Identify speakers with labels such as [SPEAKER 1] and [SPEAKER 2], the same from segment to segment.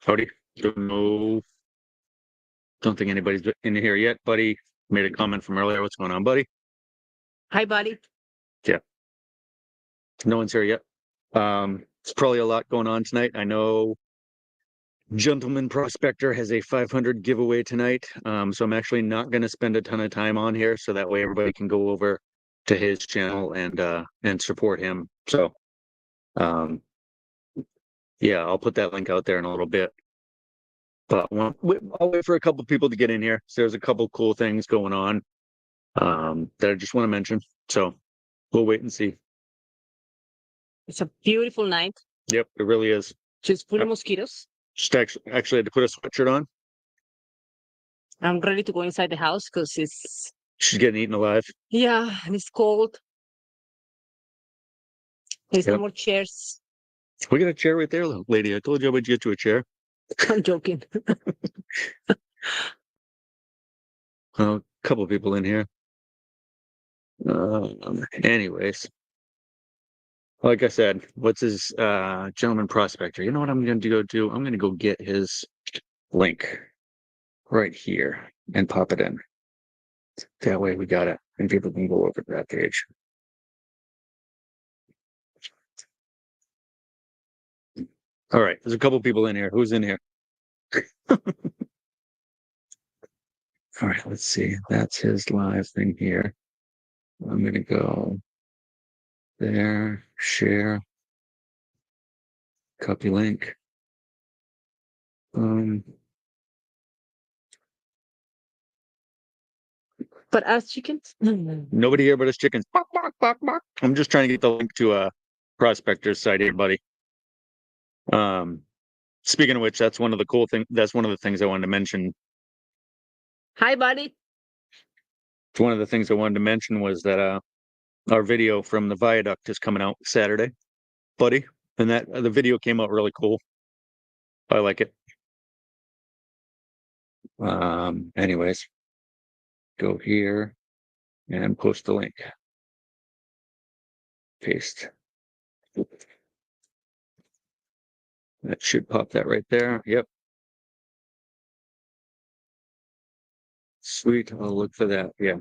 [SPEAKER 1] Howdy. No, don't think anybody's in here yet. Buddy made a comment from earlier. What's going on, buddy?
[SPEAKER 2] Hi, buddy.
[SPEAKER 1] Yeah, no one's here yet. It's probably a lot going on tonight. I know Gentleman Prospector has a 500 giveaway tonight. So I'm actually not going to spend a ton of time on here, so that way everybody can go over to his channel and support him. So, um, yeah, I'll put that link out there in a little bit. But I'll wait for a couple people to get in here. So there's a couple cool things going on that I just want to mention. So we'll wait and see.
[SPEAKER 2] It's a beautiful night.
[SPEAKER 1] Yep, it really is.
[SPEAKER 2] Just full of mosquitoes.
[SPEAKER 1] Just actually had to put a sweatshirt on.
[SPEAKER 2] I'm ready to go inside the house because
[SPEAKER 1] She's getting eaten alive.
[SPEAKER 2] yeah, and it's cold. There's no
[SPEAKER 1] Yep.
[SPEAKER 2] more chairs.
[SPEAKER 1] We got a chair right there, lady. I told you I would get you a chair.
[SPEAKER 2] I'm joking.
[SPEAKER 1] A couple people in here. Anyways, like I said, what's his Gentleman Prospector? You know what I'm going to do? I'm going to go get his link right here and pop it in. That way we got it, and people can go over to that page. All right, there's a couple people in here. Who's in here? All right, let's see. That's his live thing here. I'm going to go there, share, copy link.
[SPEAKER 2] But as chickens?
[SPEAKER 1] Nobody here but us chickens. Bark, bark, bark, bark. I'm just trying to get the link to Prospector's site here, buddy. Speaking of which, that's one of the cool things. That's one of the things I wanted to mention.
[SPEAKER 2] Hi, buddy.
[SPEAKER 1] One of the things I wanted to mention was that our video from the viaduct is coming out Saturday, buddy. And that the video came out really cool. I like it. Anyways, go here and post the link. Paste. That should pop that right there. Yep. Sweet. I'll look for that. Yeah.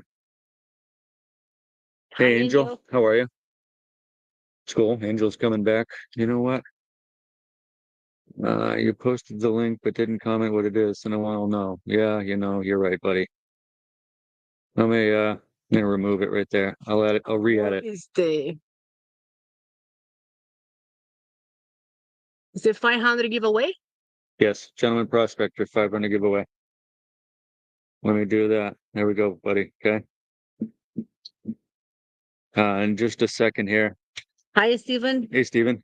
[SPEAKER 2] Hi,
[SPEAKER 1] Hey, Angel. How are you? It's cool. Angel's coming back. You know what? You posted the link but didn't comment what it is, and I want to know. Yeah, you're right, buddy. Let me gonna remove it right there. I'll add it. I'll re-add it.
[SPEAKER 2] Is the 500 giveaway?
[SPEAKER 1] Yes, Gentleman Prospector 500 giveaway. Let me do that. There we go, buddy. Okay. In just a second here.
[SPEAKER 2] Hi, Stephen.
[SPEAKER 1] Hey, Stephen.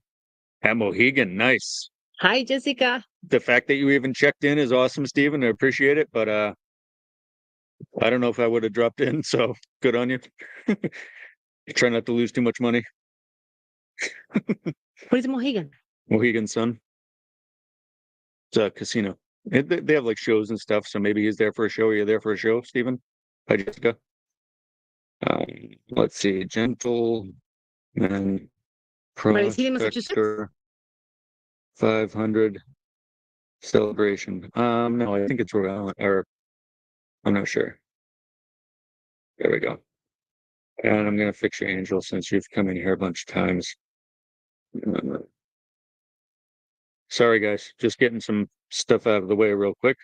[SPEAKER 1] At Mohegan, nice.
[SPEAKER 2] Hi, Jessica.
[SPEAKER 1] The fact that you even checked in is awesome, Stephen. I appreciate it, but I don't know if I would have dropped in, so good on you. Try not to lose too much money.
[SPEAKER 2] What is Mohegan?
[SPEAKER 1] Mohegan Sun. It's a casino. They have like shows and stuff, so maybe he's there for a show. Are you there for a show, Stephen? Hi, Jessica. Let's see, Gentle and
[SPEAKER 2] But is he in Massachusetts?
[SPEAKER 1] Prospector 500 celebration. No, I think it's Rhode Island, or I'm not sure. There we go. And I'm gonna fix your Angel since you've come in here a bunch of times. Sorry, guys, just getting some stuff out of the way real quick.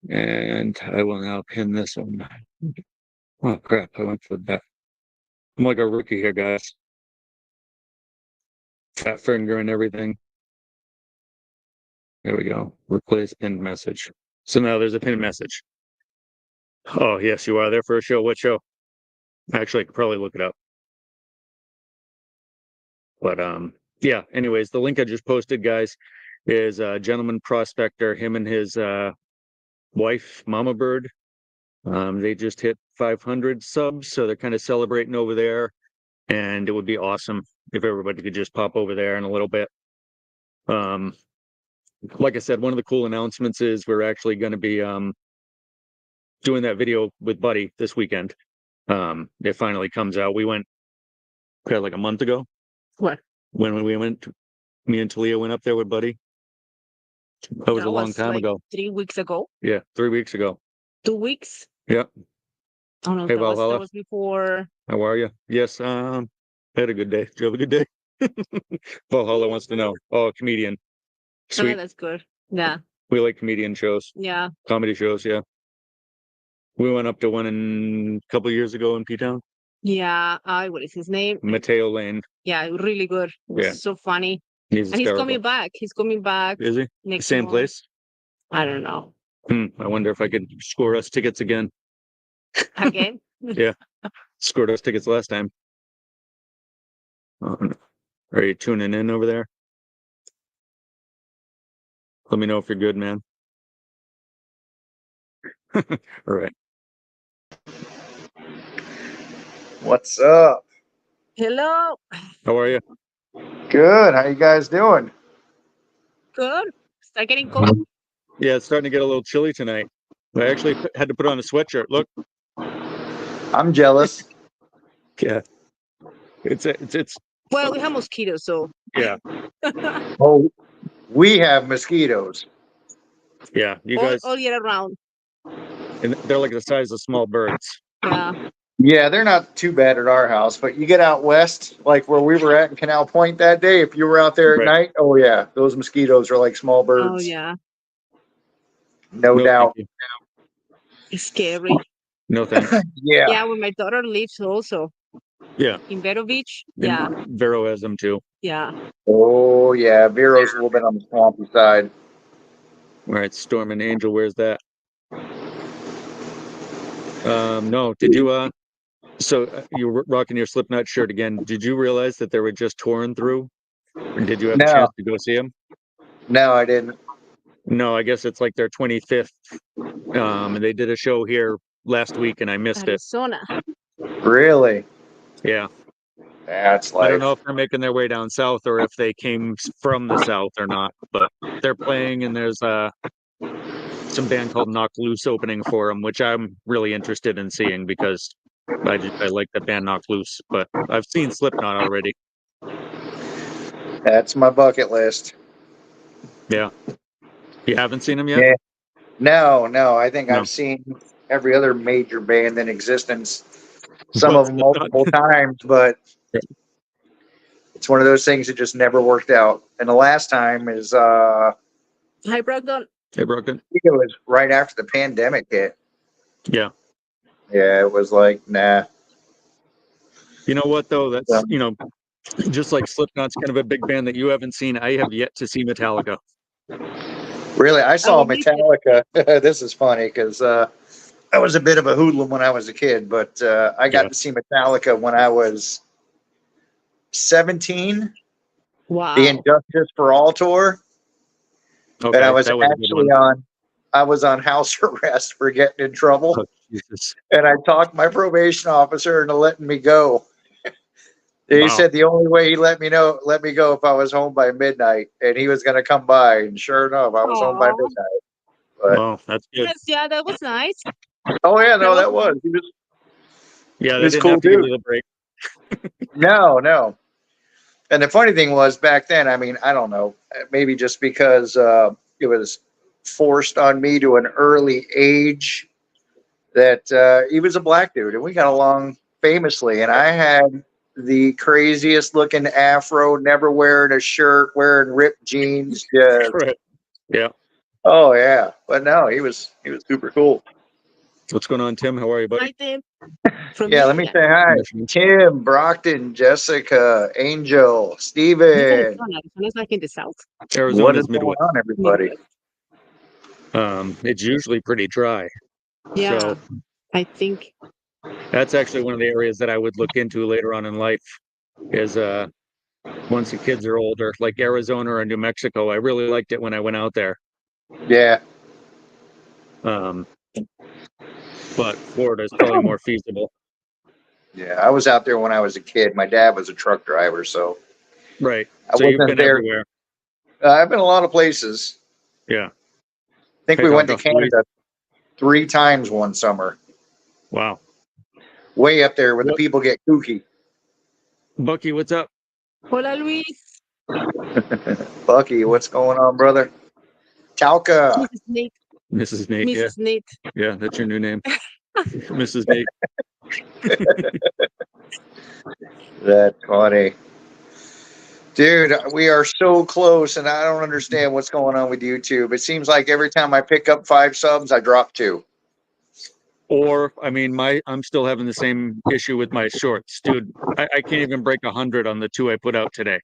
[SPEAKER 1] And I will now pin this one. Oh, crap, I went for that. I'm like a rookie here, guys. Fat finger and everything. There we go. Replace pinned message. So now there's a pinned message. Oh, yes, you are there for a show. What show? Actually, I could probably look it up. But yeah, anyways, the link I just posted, guys, is Gentleman Prospector, him and his wife, Mama Bird. They just hit 500 subs, so they're kind of celebrating over there. And it would be awesome if everybody could just pop over there in a little bit. Like I said, one of the cool announcements is we're actually going to be doing that video with Buddy this weekend. It finally comes out. We went like a month ago.
[SPEAKER 2] What?
[SPEAKER 1] When we went, me and Talia went up there with Buddy. That was
[SPEAKER 2] That
[SPEAKER 1] a long
[SPEAKER 2] was
[SPEAKER 1] time
[SPEAKER 2] like
[SPEAKER 1] ago.
[SPEAKER 2] 3 weeks ago.
[SPEAKER 1] Yeah, 3 weeks ago.
[SPEAKER 2] 2 weeks.
[SPEAKER 1] Yeah.
[SPEAKER 2] Oh no,
[SPEAKER 1] Hey,
[SPEAKER 2] that
[SPEAKER 1] Valhalla.
[SPEAKER 2] was before.
[SPEAKER 1] How are you? Yes. I had a good day. Did you have a good day? Valhalla wants to know. Oh, comedian.
[SPEAKER 2] Oh,
[SPEAKER 1] Sweet.
[SPEAKER 2] that's good. Yeah,
[SPEAKER 1] We like comedian shows,
[SPEAKER 2] yeah,
[SPEAKER 1] comedy shows. Yeah. We went up to one a couple of years ago in P-Town.
[SPEAKER 2] yeah. What is his name?
[SPEAKER 1] Mateo Lane.
[SPEAKER 2] Yeah, really good. It was
[SPEAKER 1] Yeah.
[SPEAKER 2] so funny.
[SPEAKER 1] He's
[SPEAKER 2] And he's
[SPEAKER 1] hysterical.
[SPEAKER 2] coming back. He's coming back
[SPEAKER 1] Is he?
[SPEAKER 2] next
[SPEAKER 1] Same
[SPEAKER 2] month.
[SPEAKER 1] place?
[SPEAKER 2] I don't know.
[SPEAKER 1] I wonder if I could score us tickets again.
[SPEAKER 2] Again?
[SPEAKER 1] Yeah. Scored us tickets last time. Are you tuning in over there? Let me know if you're good, man. All right.
[SPEAKER 3] What's up?
[SPEAKER 2] Hello.
[SPEAKER 1] How are you?
[SPEAKER 3] Good. How you guys doing?
[SPEAKER 2] Good. Start getting cold.
[SPEAKER 1] Yeah, it's starting to get a little chilly tonight. I actually had to put on a sweatshirt. Look.
[SPEAKER 3] I'm jealous.
[SPEAKER 1] Yeah. It's
[SPEAKER 2] Well, we have mosquitoes, so
[SPEAKER 1] yeah.
[SPEAKER 3] Oh, we have mosquitoes.
[SPEAKER 1] Yeah. You guys,
[SPEAKER 2] all year around.
[SPEAKER 1] and they're like the size of small birds.
[SPEAKER 2] Yeah.
[SPEAKER 3] Yeah, they're not too bad at our house, but you get out west, like where we were at in Canal Point that day, if you were out there at
[SPEAKER 1] Right.
[SPEAKER 3] night, oh yeah, those mosquitoes are like small birds.
[SPEAKER 2] Oh yeah.
[SPEAKER 3] No
[SPEAKER 1] No,
[SPEAKER 3] doubt.
[SPEAKER 1] thank you.
[SPEAKER 2] It's scary.
[SPEAKER 1] No thanks.
[SPEAKER 3] Yeah.
[SPEAKER 2] Yeah, when my daughter lives also
[SPEAKER 1] Yeah.
[SPEAKER 2] in Vero Beach. Yeah.
[SPEAKER 1] And Vero has them too.
[SPEAKER 2] Yeah.
[SPEAKER 3] Oh yeah, Vero's a little bit on the swampy side.
[SPEAKER 1] All right, Storm and Angel, where's that? No, did you so you were rocking your Slipknot shirt again. Did you realize that they were just torn through? Or did you have a
[SPEAKER 3] No,
[SPEAKER 1] chance to go see them?
[SPEAKER 3] no, I didn't.
[SPEAKER 1] No, I guess it's like their 25th. And they did a show here last week and I missed it.
[SPEAKER 2] Arizona.
[SPEAKER 3] Really?
[SPEAKER 1] Yeah.
[SPEAKER 3] That's
[SPEAKER 1] I don't
[SPEAKER 3] life.
[SPEAKER 1] know if they're making their way down south or if they came from the south or not, but they're playing and there's some band called Knock Loose opening for them, which I'm really interested in seeing because I like that band Knock Loose, but I've seen Slipknot already.
[SPEAKER 3] That's my bucket list.
[SPEAKER 1] Yeah. You haven't seen them yet?
[SPEAKER 3] Yeah. No. I think
[SPEAKER 1] No.
[SPEAKER 3] I've seen every other major band in existence. Some
[SPEAKER 1] But
[SPEAKER 3] of them
[SPEAKER 1] Slipknot.
[SPEAKER 3] multiple times, but
[SPEAKER 1] Yeah.
[SPEAKER 3] it's one of those things that just never worked out. And the last time is I
[SPEAKER 2] Hi, Brogdon.
[SPEAKER 1] Hey, Broken.
[SPEAKER 3] think it was right after the pandemic hit.
[SPEAKER 1] Yeah.
[SPEAKER 3] Yeah, it was like, nah.
[SPEAKER 1] You know what though? That's
[SPEAKER 3] Yeah.
[SPEAKER 1] just like Slipknot's kind of a big band that you haven't seen. I have yet to see Metallica.
[SPEAKER 3] Really, I saw
[SPEAKER 2] will miss it.
[SPEAKER 3] Metallica. This is funny because I was a bit of a hoodlum when I was a kid, but I got
[SPEAKER 1] Yeah.
[SPEAKER 3] to see Metallica when I was 17.
[SPEAKER 2] Wow.
[SPEAKER 3] The Injustice for All tour.
[SPEAKER 1] Okay,
[SPEAKER 3] And I was
[SPEAKER 1] that was a good
[SPEAKER 3] actually
[SPEAKER 1] one.
[SPEAKER 3] I was on house arrest for getting in trouble.
[SPEAKER 1] Oh, Jesus.
[SPEAKER 3] And I talked my probation officer into letting me go. He
[SPEAKER 1] Wow.
[SPEAKER 3] said the only way he let me go if I was home by midnight, and he was going to come by. And sure enough, I was home by
[SPEAKER 2] Aw.
[SPEAKER 3] midnight. But
[SPEAKER 1] Well, that's good.
[SPEAKER 2] Yes, yeah, that was nice.
[SPEAKER 3] oh yeah, no,
[SPEAKER 2] That
[SPEAKER 3] that
[SPEAKER 2] was
[SPEAKER 3] was he was,
[SPEAKER 1] Yeah,
[SPEAKER 3] he
[SPEAKER 1] they
[SPEAKER 3] was
[SPEAKER 1] didn't
[SPEAKER 3] cool
[SPEAKER 1] have to give
[SPEAKER 3] dude.
[SPEAKER 1] you the break.
[SPEAKER 3] No. And the funny thing was back then, I mean, I don't know, maybe just because it was forced on me to an early age that he was a black dude, and we got along famously. And I had the craziest looking afro, never wearing a shirt, wearing ripped jeans. Just,
[SPEAKER 1] Right. Yeah.
[SPEAKER 3] oh yeah, but no, he was super cool.
[SPEAKER 1] What's going on, Tim? How are you, buddy?
[SPEAKER 2] I did. From
[SPEAKER 3] Yeah, let me
[SPEAKER 2] Michigan.
[SPEAKER 3] say hi.
[SPEAKER 1] Michigan.
[SPEAKER 3] Tim, Brockton, Jessica, Angel,
[SPEAKER 2] This is
[SPEAKER 3] Steven.
[SPEAKER 2] Arizona. Arizona's like in the south.
[SPEAKER 3] What
[SPEAKER 1] Arizona's
[SPEAKER 3] is going
[SPEAKER 1] Midwest.
[SPEAKER 3] on, everybody?
[SPEAKER 1] It's usually pretty dry.
[SPEAKER 2] Yeah,
[SPEAKER 1] So
[SPEAKER 2] I think.
[SPEAKER 1] that's actually one of the areas that I would look into later on in life is once the kids are older, like Arizona or New Mexico. I really liked it when I went out there.
[SPEAKER 3] Yeah.
[SPEAKER 1] But Florida is probably more feasible.
[SPEAKER 3] Yeah, I was out there when I was a kid. My dad was a truck driver, so
[SPEAKER 1] Right.
[SPEAKER 3] I
[SPEAKER 1] So you've
[SPEAKER 3] wasn't
[SPEAKER 1] been
[SPEAKER 3] there.
[SPEAKER 1] everywhere.
[SPEAKER 3] I've been a lot of places.
[SPEAKER 1] Yeah.
[SPEAKER 3] I think
[SPEAKER 1] Pick
[SPEAKER 3] we
[SPEAKER 1] out
[SPEAKER 3] went to
[SPEAKER 1] off the list.
[SPEAKER 3] Canada 3 times one summer.
[SPEAKER 1] Wow.
[SPEAKER 3] Way up there where the
[SPEAKER 1] What-
[SPEAKER 3] people get kooky.
[SPEAKER 1] Bucky, what's up?
[SPEAKER 2] Hola, Luis.
[SPEAKER 3] Bucky, what's going on, brother? Talca.
[SPEAKER 2] Mrs. Nate.
[SPEAKER 1] Mrs. Nate. Yeah,
[SPEAKER 2] Mrs. Nate.
[SPEAKER 1] yeah, that's your new name, Mrs. Nate.
[SPEAKER 3] That's funny. Dude, we are so close, and I don't understand what's going on with YouTube. It seems like every time I pick up 5 subs, I drop 2.
[SPEAKER 1] Or, I mean, I'm still having the same issue with my shorts, dude. I can't even break 100 on the 2 I put out today.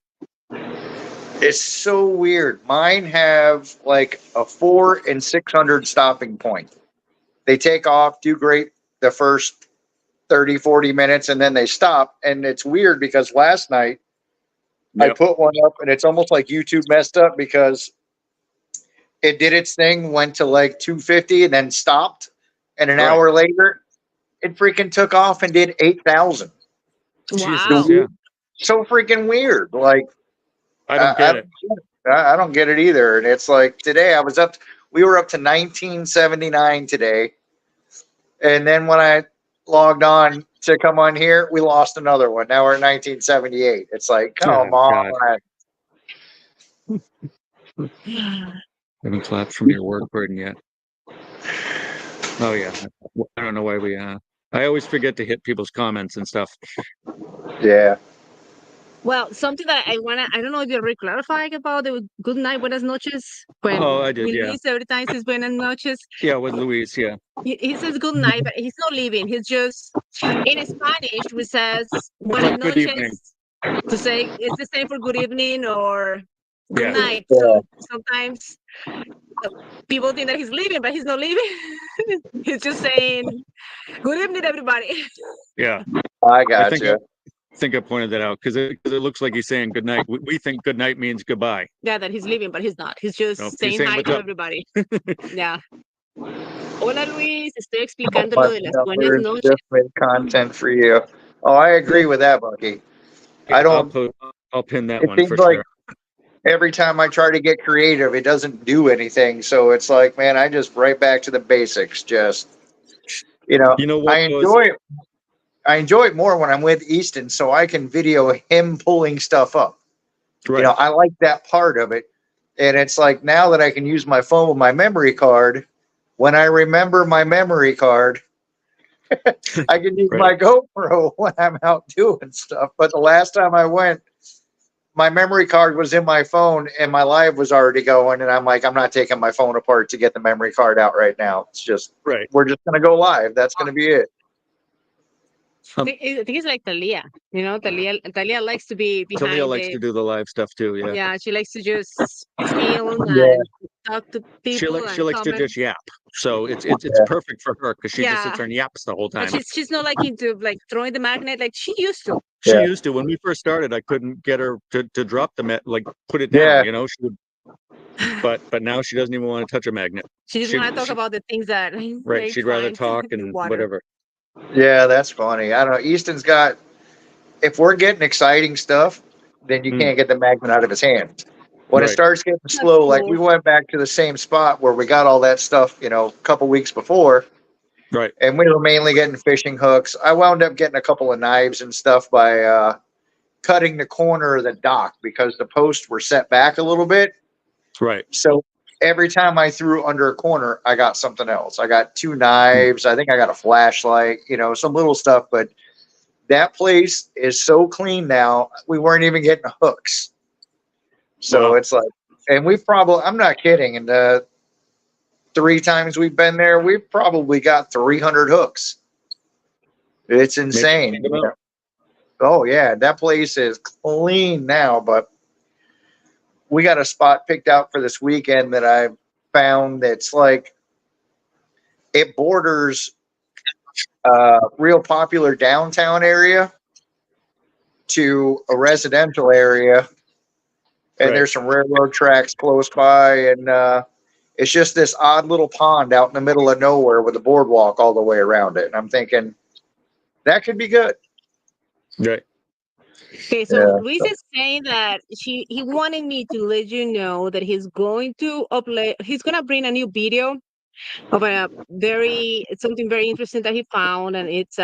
[SPEAKER 3] It's so weird. Mine have like a 4 and 600 stopping point. They take off, do great the first 30, 40 minutes, and then they stop. And it's weird because last night I
[SPEAKER 1] Yep.
[SPEAKER 3] put one up, and it's almost like YouTube messed up because it did its thing, went to like 250 and then stopped. And an
[SPEAKER 1] Right.
[SPEAKER 3] hour later, it freaking took off and did 8,000.
[SPEAKER 1] Jesus,
[SPEAKER 2] Wow.
[SPEAKER 1] yeah.
[SPEAKER 3] So freaking weird. Like,
[SPEAKER 1] I don't get it.
[SPEAKER 3] I don't get it either. And it's like today we were up to 1979 today. And then when I logged on to come on here, we lost another one. Now we're at 1978. It's like, come
[SPEAKER 1] Oh,
[SPEAKER 3] on.
[SPEAKER 1] Haven't clapped from your work burden yet. Oh yeah. I don't know why I always forget to hit people's comments and stuff.
[SPEAKER 3] Yeah.
[SPEAKER 2] Well, something that I don't know if you're clarifying about the good night, buenas noches. When
[SPEAKER 1] Oh, I did,
[SPEAKER 2] we
[SPEAKER 1] yeah.
[SPEAKER 2] Luis every time says buenas noches,
[SPEAKER 1] Yeah, with Luis, yeah.
[SPEAKER 2] he says good night, but he's not leaving. He's just in Spanish, we says buenas
[SPEAKER 1] Good evening.
[SPEAKER 2] noches. To say it's the same for good evening or good
[SPEAKER 1] Yeah.
[SPEAKER 2] night.
[SPEAKER 3] Yeah.
[SPEAKER 2] So sometimes people think that he's leaving, but he's not leaving. He's just saying good evening, everybody.
[SPEAKER 1] Yeah.
[SPEAKER 3] I
[SPEAKER 1] I
[SPEAKER 3] got
[SPEAKER 1] think
[SPEAKER 3] you.
[SPEAKER 1] I think I pointed that out because it looks like he's saying good night. We think good night means goodbye.
[SPEAKER 2] Yeah, that he's leaving, but he's not. He's just
[SPEAKER 1] No, he's
[SPEAKER 2] saying
[SPEAKER 1] saying
[SPEAKER 2] hi
[SPEAKER 1] what's
[SPEAKER 2] to
[SPEAKER 1] up.
[SPEAKER 2] everybody. Yeah. Hola Luis, estoy explicando
[SPEAKER 3] My
[SPEAKER 2] lo de las buenas
[SPEAKER 3] numbers
[SPEAKER 2] noches.
[SPEAKER 3] just made content for you. Oh, I agree with that, Bucky. I don't.
[SPEAKER 1] I'll pin that
[SPEAKER 3] It
[SPEAKER 1] one
[SPEAKER 3] seems
[SPEAKER 1] for
[SPEAKER 3] like
[SPEAKER 1] sure.
[SPEAKER 3] every time I try to get creative, it doesn't do anything. So it's like, man, I just right back to the basics. Just,
[SPEAKER 1] You know what?
[SPEAKER 3] I enjoy it more when I'm with Easton, so I can video him pulling stuff up.
[SPEAKER 1] Right.
[SPEAKER 3] You know, I like that part of it. And it's like now that I can use my phone with my memory card, when I remember my memory card, I can use my GoPro when I'm out doing stuff. But the last time I went, my memory card was in my phone and my live was already going. And I'm like, I'm not taking my phone apart to get the memory card out right now. It's just,
[SPEAKER 1] Right.
[SPEAKER 3] we're just going to go live. That's going to be it.
[SPEAKER 2] I think it's like Talia. You know, Talia likes to be behind.
[SPEAKER 1] Talia likes to do the live stuff too. Yeah.
[SPEAKER 2] Yeah, she likes to just film
[SPEAKER 3] Yeah.
[SPEAKER 2] and talk to
[SPEAKER 1] She
[SPEAKER 2] people.
[SPEAKER 1] likes to
[SPEAKER 2] comment.
[SPEAKER 1] just yap. So it's
[SPEAKER 3] Yeah.
[SPEAKER 1] perfect for her because she just sits there and yaps the whole time.
[SPEAKER 2] But she's not like into like throwing the magnet like she used to.
[SPEAKER 1] She
[SPEAKER 3] Yeah.
[SPEAKER 1] used to. When we first started, I couldn't get her to drop the like put it down.
[SPEAKER 3] Yeah.
[SPEAKER 1] You know, she would. But now she doesn't even want to touch a magnet.
[SPEAKER 2] She just want to talk about the things that
[SPEAKER 1] Right. She'd rather
[SPEAKER 2] find
[SPEAKER 1] talk
[SPEAKER 2] in
[SPEAKER 1] and
[SPEAKER 2] water.
[SPEAKER 1] whatever.
[SPEAKER 3] Yeah, that's funny. I don't know. Easton's got, if we're getting exciting stuff, then you can't get the magnet out of his hand. When it
[SPEAKER 1] Right.
[SPEAKER 3] starts getting slow, like
[SPEAKER 2] cool.
[SPEAKER 3] we went back to the same spot where we got all that stuff, you know, a couple weeks before,
[SPEAKER 1] Right.
[SPEAKER 3] and we were mainly getting fishing hooks. I wound up getting a couple of knives and stuff by cutting the corner of the dock because the posts were set back a little bit.
[SPEAKER 1] Right.
[SPEAKER 3] So every time I threw under a corner, I got something else. I got 2 knives. I think I got a flashlight, you know, some little stuff. But that place is so clean now. We weren't even getting hooks. So
[SPEAKER 1] Wow.
[SPEAKER 3] it's like, and I'm not kidding. And the 3 times we've been there, we've probably got 300 hooks. It's insane.
[SPEAKER 1] Maybe.
[SPEAKER 3] Oh, yeah. That place is clean now, but we got a spot picked out for this weekend that I found that's like, it borders a real popular downtown area to a residential area. And
[SPEAKER 1] Right.
[SPEAKER 3] there's some railroad tracks close by. And it's just this odd little pond out in the middle of nowhere with a boardwalk all the way around it. And I'm thinking that could be good.
[SPEAKER 1] Right.
[SPEAKER 2] Okay, so
[SPEAKER 3] Yeah.
[SPEAKER 2] Luis is saying that he wanted me to let you know that he's going to upload. He's gonna bring a new video of something very interesting that he found, and it's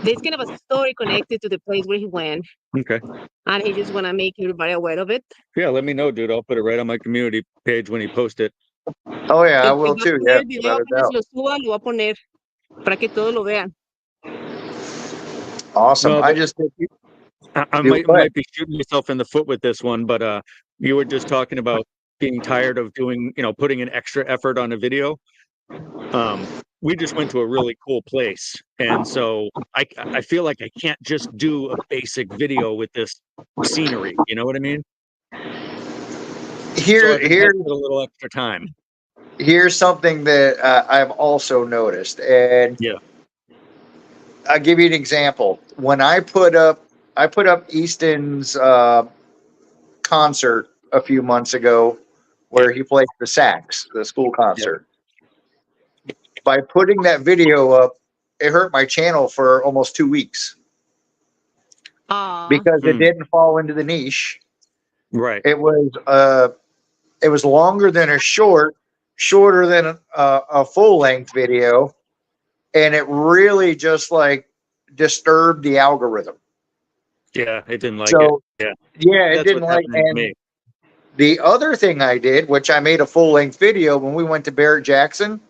[SPEAKER 2] there's kind of a story connected to the place where he went,
[SPEAKER 1] Okay.
[SPEAKER 2] and he just want to make everybody aware of it.
[SPEAKER 1] Yeah, let me know, dude. I'll put it right on my community page when you post it.
[SPEAKER 3] Oh yeah, I
[SPEAKER 2] El que
[SPEAKER 3] will
[SPEAKER 2] va a
[SPEAKER 3] too.
[SPEAKER 2] poner
[SPEAKER 3] Yeah,
[SPEAKER 2] el video
[SPEAKER 3] without a
[SPEAKER 2] apenas
[SPEAKER 3] doubt.
[SPEAKER 2] lo suba, lo va a poner para que todos lo vean.
[SPEAKER 3] Awesome.
[SPEAKER 1] No,
[SPEAKER 3] I
[SPEAKER 1] but
[SPEAKER 3] just
[SPEAKER 1] I
[SPEAKER 3] do what?
[SPEAKER 1] might be shooting myself in the foot with this one, but you were just talking about being tired of doing, putting an extra effort on a video. We just went to a really cool place, and so I feel like I can't just do a basic video with this scenery. You know what I mean? So I've been had to put a little extra time.
[SPEAKER 3] Here's something that I've also noticed, and
[SPEAKER 1] Yeah.
[SPEAKER 3] I'll give you an example. When I put up Easton's concert a few months ago, where he played the sax, the school concert. By putting that video up, it hurt my channel for almost 2 weeks because it didn't fall into the niche.
[SPEAKER 1] Right.
[SPEAKER 3] It was longer than a shorter than a full length video, and it really just like disturbed the algorithm.
[SPEAKER 1] Yeah, it didn't like
[SPEAKER 3] So,
[SPEAKER 1] it.
[SPEAKER 3] Yeah, it
[SPEAKER 1] That's
[SPEAKER 3] didn't
[SPEAKER 1] what
[SPEAKER 3] like.
[SPEAKER 1] happened to
[SPEAKER 3] And
[SPEAKER 1] me.
[SPEAKER 3] the other thing I did, which I made a full length video when we went to Barrett Jackson.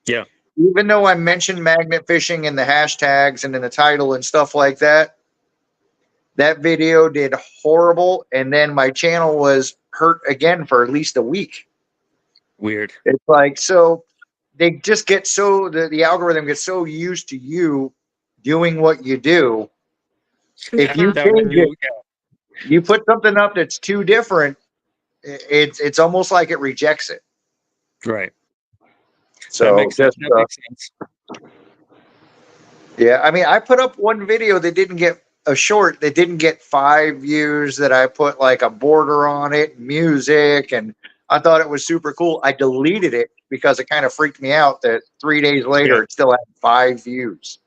[SPEAKER 1] Yeah.
[SPEAKER 3] Even though I mentioned magnet fishing in the hashtags and in the title and stuff like that, that video did horrible. And then my channel was hurt again for at least a week.
[SPEAKER 1] Weird.
[SPEAKER 3] It's like, so they just get the algorithm gets so used to you doing what you do. If you change it, you put something up that's too different, it's almost like it rejects it.
[SPEAKER 1] Right.
[SPEAKER 3] So
[SPEAKER 1] that makes sense.
[SPEAKER 3] Yeah, I mean, I put up one video that didn't get a short that didn't get 5 views, that I put like a border on it, music, and I thought it was super cool. I deleted it because it kind of freaked me out that 3 days later it still had 5 views.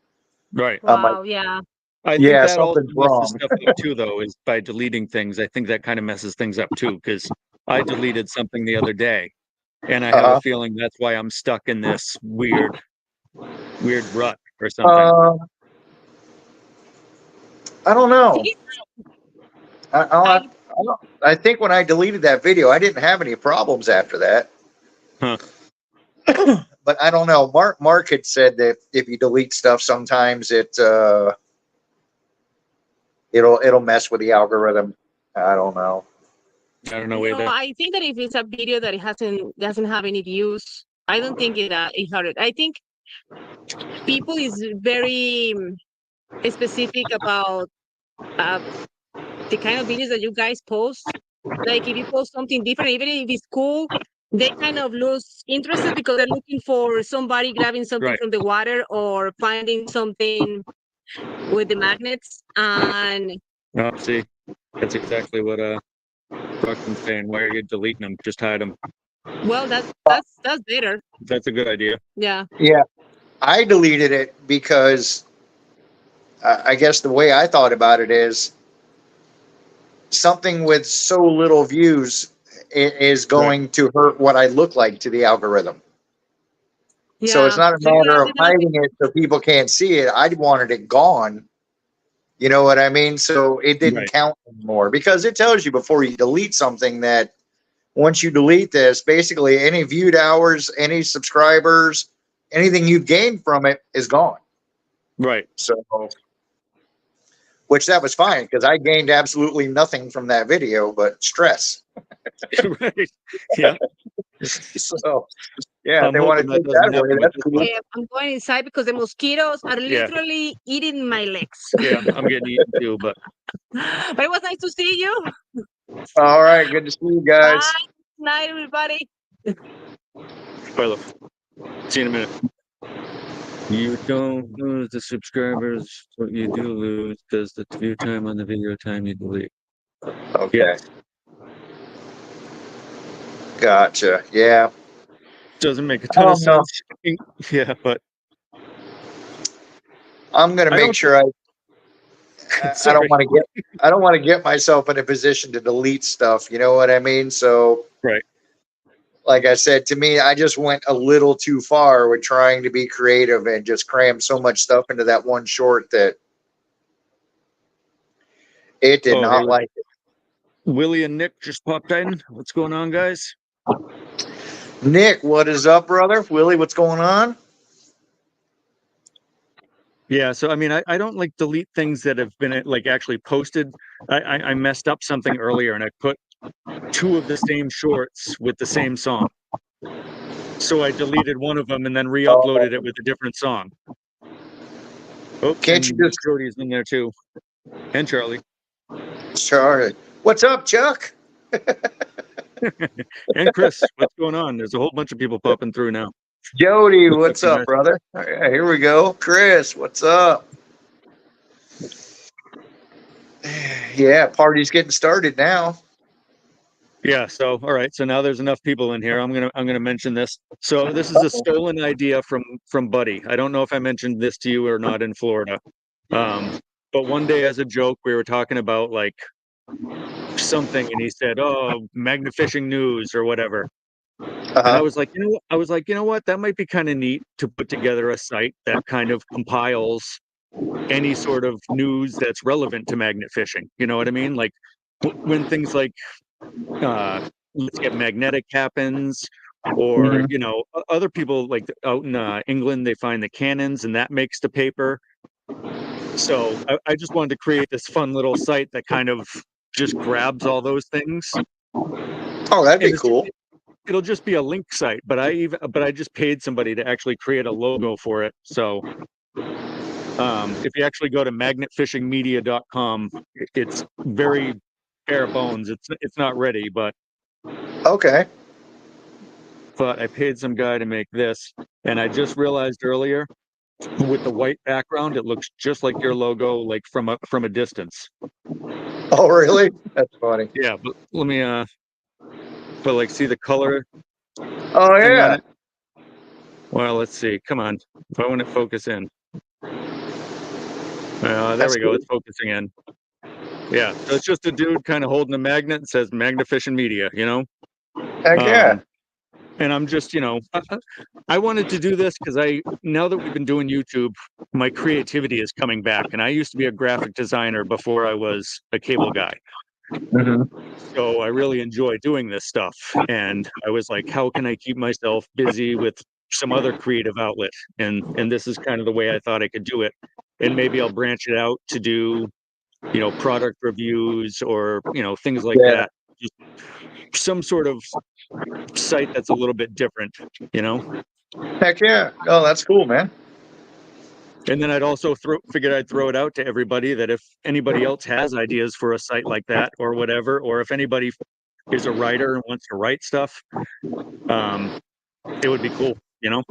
[SPEAKER 1] Right.
[SPEAKER 2] Wow, yeah.
[SPEAKER 1] I think that also
[SPEAKER 3] something's
[SPEAKER 1] messes
[SPEAKER 3] wrong.
[SPEAKER 1] stuff up too, though, is by deleting things. I think that kind of messes things up too, because I deleted something the other day, and I have a feeling that's why I'm stuck in this weird rut or something.
[SPEAKER 3] I don't know. I think when I deleted that video, I didn't have any problems after that.
[SPEAKER 1] Huh.
[SPEAKER 3] But I don't know. Mark had said that if you delete stuff, sometimes it'll mess with the algorithm. I don't know.
[SPEAKER 1] I don't know either.
[SPEAKER 2] I think that if it's a video that it doesn't have any views, I don't think it hurt. I think people is very specific about the kind of videos that you guys post. Like if you post something different, even if it's cool, they kind of lose interest because they're looking for somebody grabbing something from the water or finding something with the magnets. And
[SPEAKER 1] see, that's exactly what Brockman's saying. Why are you deleting them? Just hide them.
[SPEAKER 2] Well, that's better.
[SPEAKER 1] That's a good idea.
[SPEAKER 2] Yeah.
[SPEAKER 3] Yeah, I deleted it because I guess the way I thought about it is something with so little views is going to hurt what I look like to the algorithm. Yeah. So it's not a matter of hiding it so people can't see it. I wanted it gone. You know what I mean? So it didn't count anymore, because it tells you before you delete something that once you delete this, basically any viewed hours, any subscribers, anything you've gained from it is gone.
[SPEAKER 1] Right.
[SPEAKER 3] So, which that was fine, because I gained absolutely nothing from that video but stress.
[SPEAKER 1] Right. Yeah.
[SPEAKER 3] So, yeah, if they want to take that away, that's cool.
[SPEAKER 2] I'm going inside because the mosquitoes are literally eating my legs.
[SPEAKER 1] Yeah, I'm getting eaten too, but
[SPEAKER 2] it was nice to see you.
[SPEAKER 3] All right, good to see you guys.
[SPEAKER 2] Bye. Night, everybody.
[SPEAKER 1] Bye, love. See you in a minute. You don't lose the subscribers. What you do lose does the view time on the video time you delete.
[SPEAKER 3] Okay.
[SPEAKER 1] Yeah.
[SPEAKER 3] Gotcha. Yeah.
[SPEAKER 1] Doesn't make a ton of sense. Yeah, but
[SPEAKER 3] I'm gonna make sure I don't want to get myself in a position to delete stuff. You know what I mean? So like I said, to me, I just went a little too far with trying to be creative and just crammed so much stuff into that one short that it did
[SPEAKER 1] Oh, hey,
[SPEAKER 3] not like it.
[SPEAKER 1] Willie and Nick just popped in. What's going on, guys?
[SPEAKER 3] Nick, what is up, brother? Willie, what's going on?
[SPEAKER 1] Yeah, so I mean, I don't like delete things that have been like actually posted. I messed up something earlier and I put two of the same shorts with the same song. So I deleted one of them and then re-uploaded it with a different song. Oh,
[SPEAKER 3] Can't
[SPEAKER 1] and
[SPEAKER 3] you just
[SPEAKER 1] Jody's in there too. And Charlie.
[SPEAKER 3] Charlie? What's up, Chuck?
[SPEAKER 1] And Chris. What's going on? There's a whole bunch of people popping through now.
[SPEAKER 3] Jody, what's
[SPEAKER 1] you
[SPEAKER 3] up,
[SPEAKER 1] guys?
[SPEAKER 3] brother? All right, here we go. Chris, what's up? Yeah, party's getting started now.
[SPEAKER 1] Yeah, so all right, so now there's enough people in here. I'm gonna mention this. So this is a stolen idea from Buddy. I don't know if I mentioned this to you or not in Florida. But one day as a joke, we were talking about like something, and he said, "Oh, magnifishing news or whatever." And I was like, you know what? That might be kind of neat to put together a site that kind of compiles any sort of news that's relevant to magnet fishing. You know what I mean? Like when things like let's get magnetic happens, or you know, other people like out in England, they find the cannons and that makes the paper. So I just wanted to create this fun little site that kind of just grabs all those things.
[SPEAKER 3] Oh, that'd be cool.
[SPEAKER 1] It'll just be a link site, but I just paid somebody to actually create a logo for it. So if you actually go to magnetfishingmedia.com, it's very bare bones. It's not ready, but
[SPEAKER 3] Okay.
[SPEAKER 1] I paid some guy to make this, and I just realized earlier with the white background, it looks just like your logo, like from a distance.
[SPEAKER 3] Oh, really? That's funny.
[SPEAKER 1] Yeah, but let me but like see the color
[SPEAKER 3] Oh,
[SPEAKER 1] thing on
[SPEAKER 3] yeah.
[SPEAKER 1] it. Well, let's see. Come on, if I want to focus in. There
[SPEAKER 3] That's
[SPEAKER 1] we go.
[SPEAKER 3] cool.
[SPEAKER 1] It's focusing in. Yeah, so it's just a dude kind of holding a magnet and says Magnifishing Media, you know?
[SPEAKER 3] Heck yeah.
[SPEAKER 1] And I'm just, you know, I wanted to do this because now that we've been doing YouTube, my creativity is coming back. And I used to be a graphic designer before I was a cable guy. So I really enjoy doing this stuff. And I was like, how can I keep myself busy with some other creative outlet? And this is kind of the way I thought I could do it. And maybe I'll branch it out to do, you know, product reviews or, you know, things like that. Just some sort of site that's a little bit different, you know?
[SPEAKER 3] Heck yeah. Oh, that's cool, man.
[SPEAKER 1] And then I'd also figured I'd throw it out to everybody that if anybody else has ideas for a site like that or whatever, or if anybody is a writer and wants to write stuff, it would be cool, you know?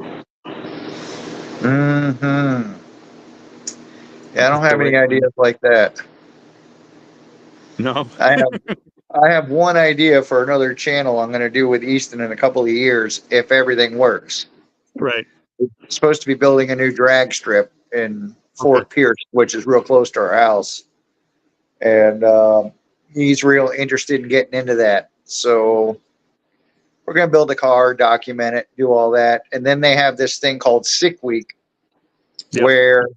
[SPEAKER 3] Yeah, I don't have any ideas like that.
[SPEAKER 1] No.
[SPEAKER 3] I have one idea for another channel I'm going to do with Easton in a couple of years if everything works.
[SPEAKER 1] Right.
[SPEAKER 3] It's supposed to be building a new drag strip in Fort Pierce, which is real close to our house. And he's real interested in getting into that. So we're going to build a car, document it, do all that. And then they have this thing called Sick Week, where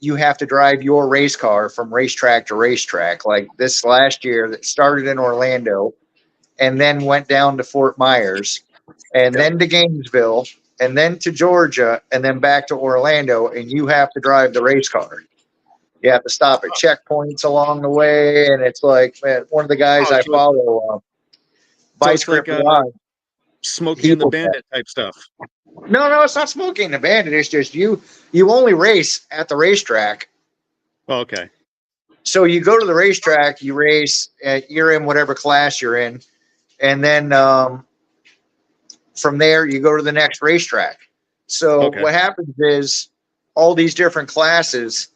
[SPEAKER 3] you have to drive your race car from racetrack to racetrack. Like this last year that started in Orlando and then went down to Fort Myers and then to Gainesville and then to Georgia and then back to Orlando. And you have to drive the race car. You have to stop at checkpoints along the way. And it's like, man, one of the guys I follow, Bicycle Live.
[SPEAKER 1] Smokey and the Bandit type stuff.
[SPEAKER 3] No, it's not Smokey and the Bandit. It's just you only race at the racetrack.
[SPEAKER 1] Okay.
[SPEAKER 3] So you go to the racetrack, you race, you're in whatever class you're in, and then from there you go to the next racetrack. So what happens is all these different classes,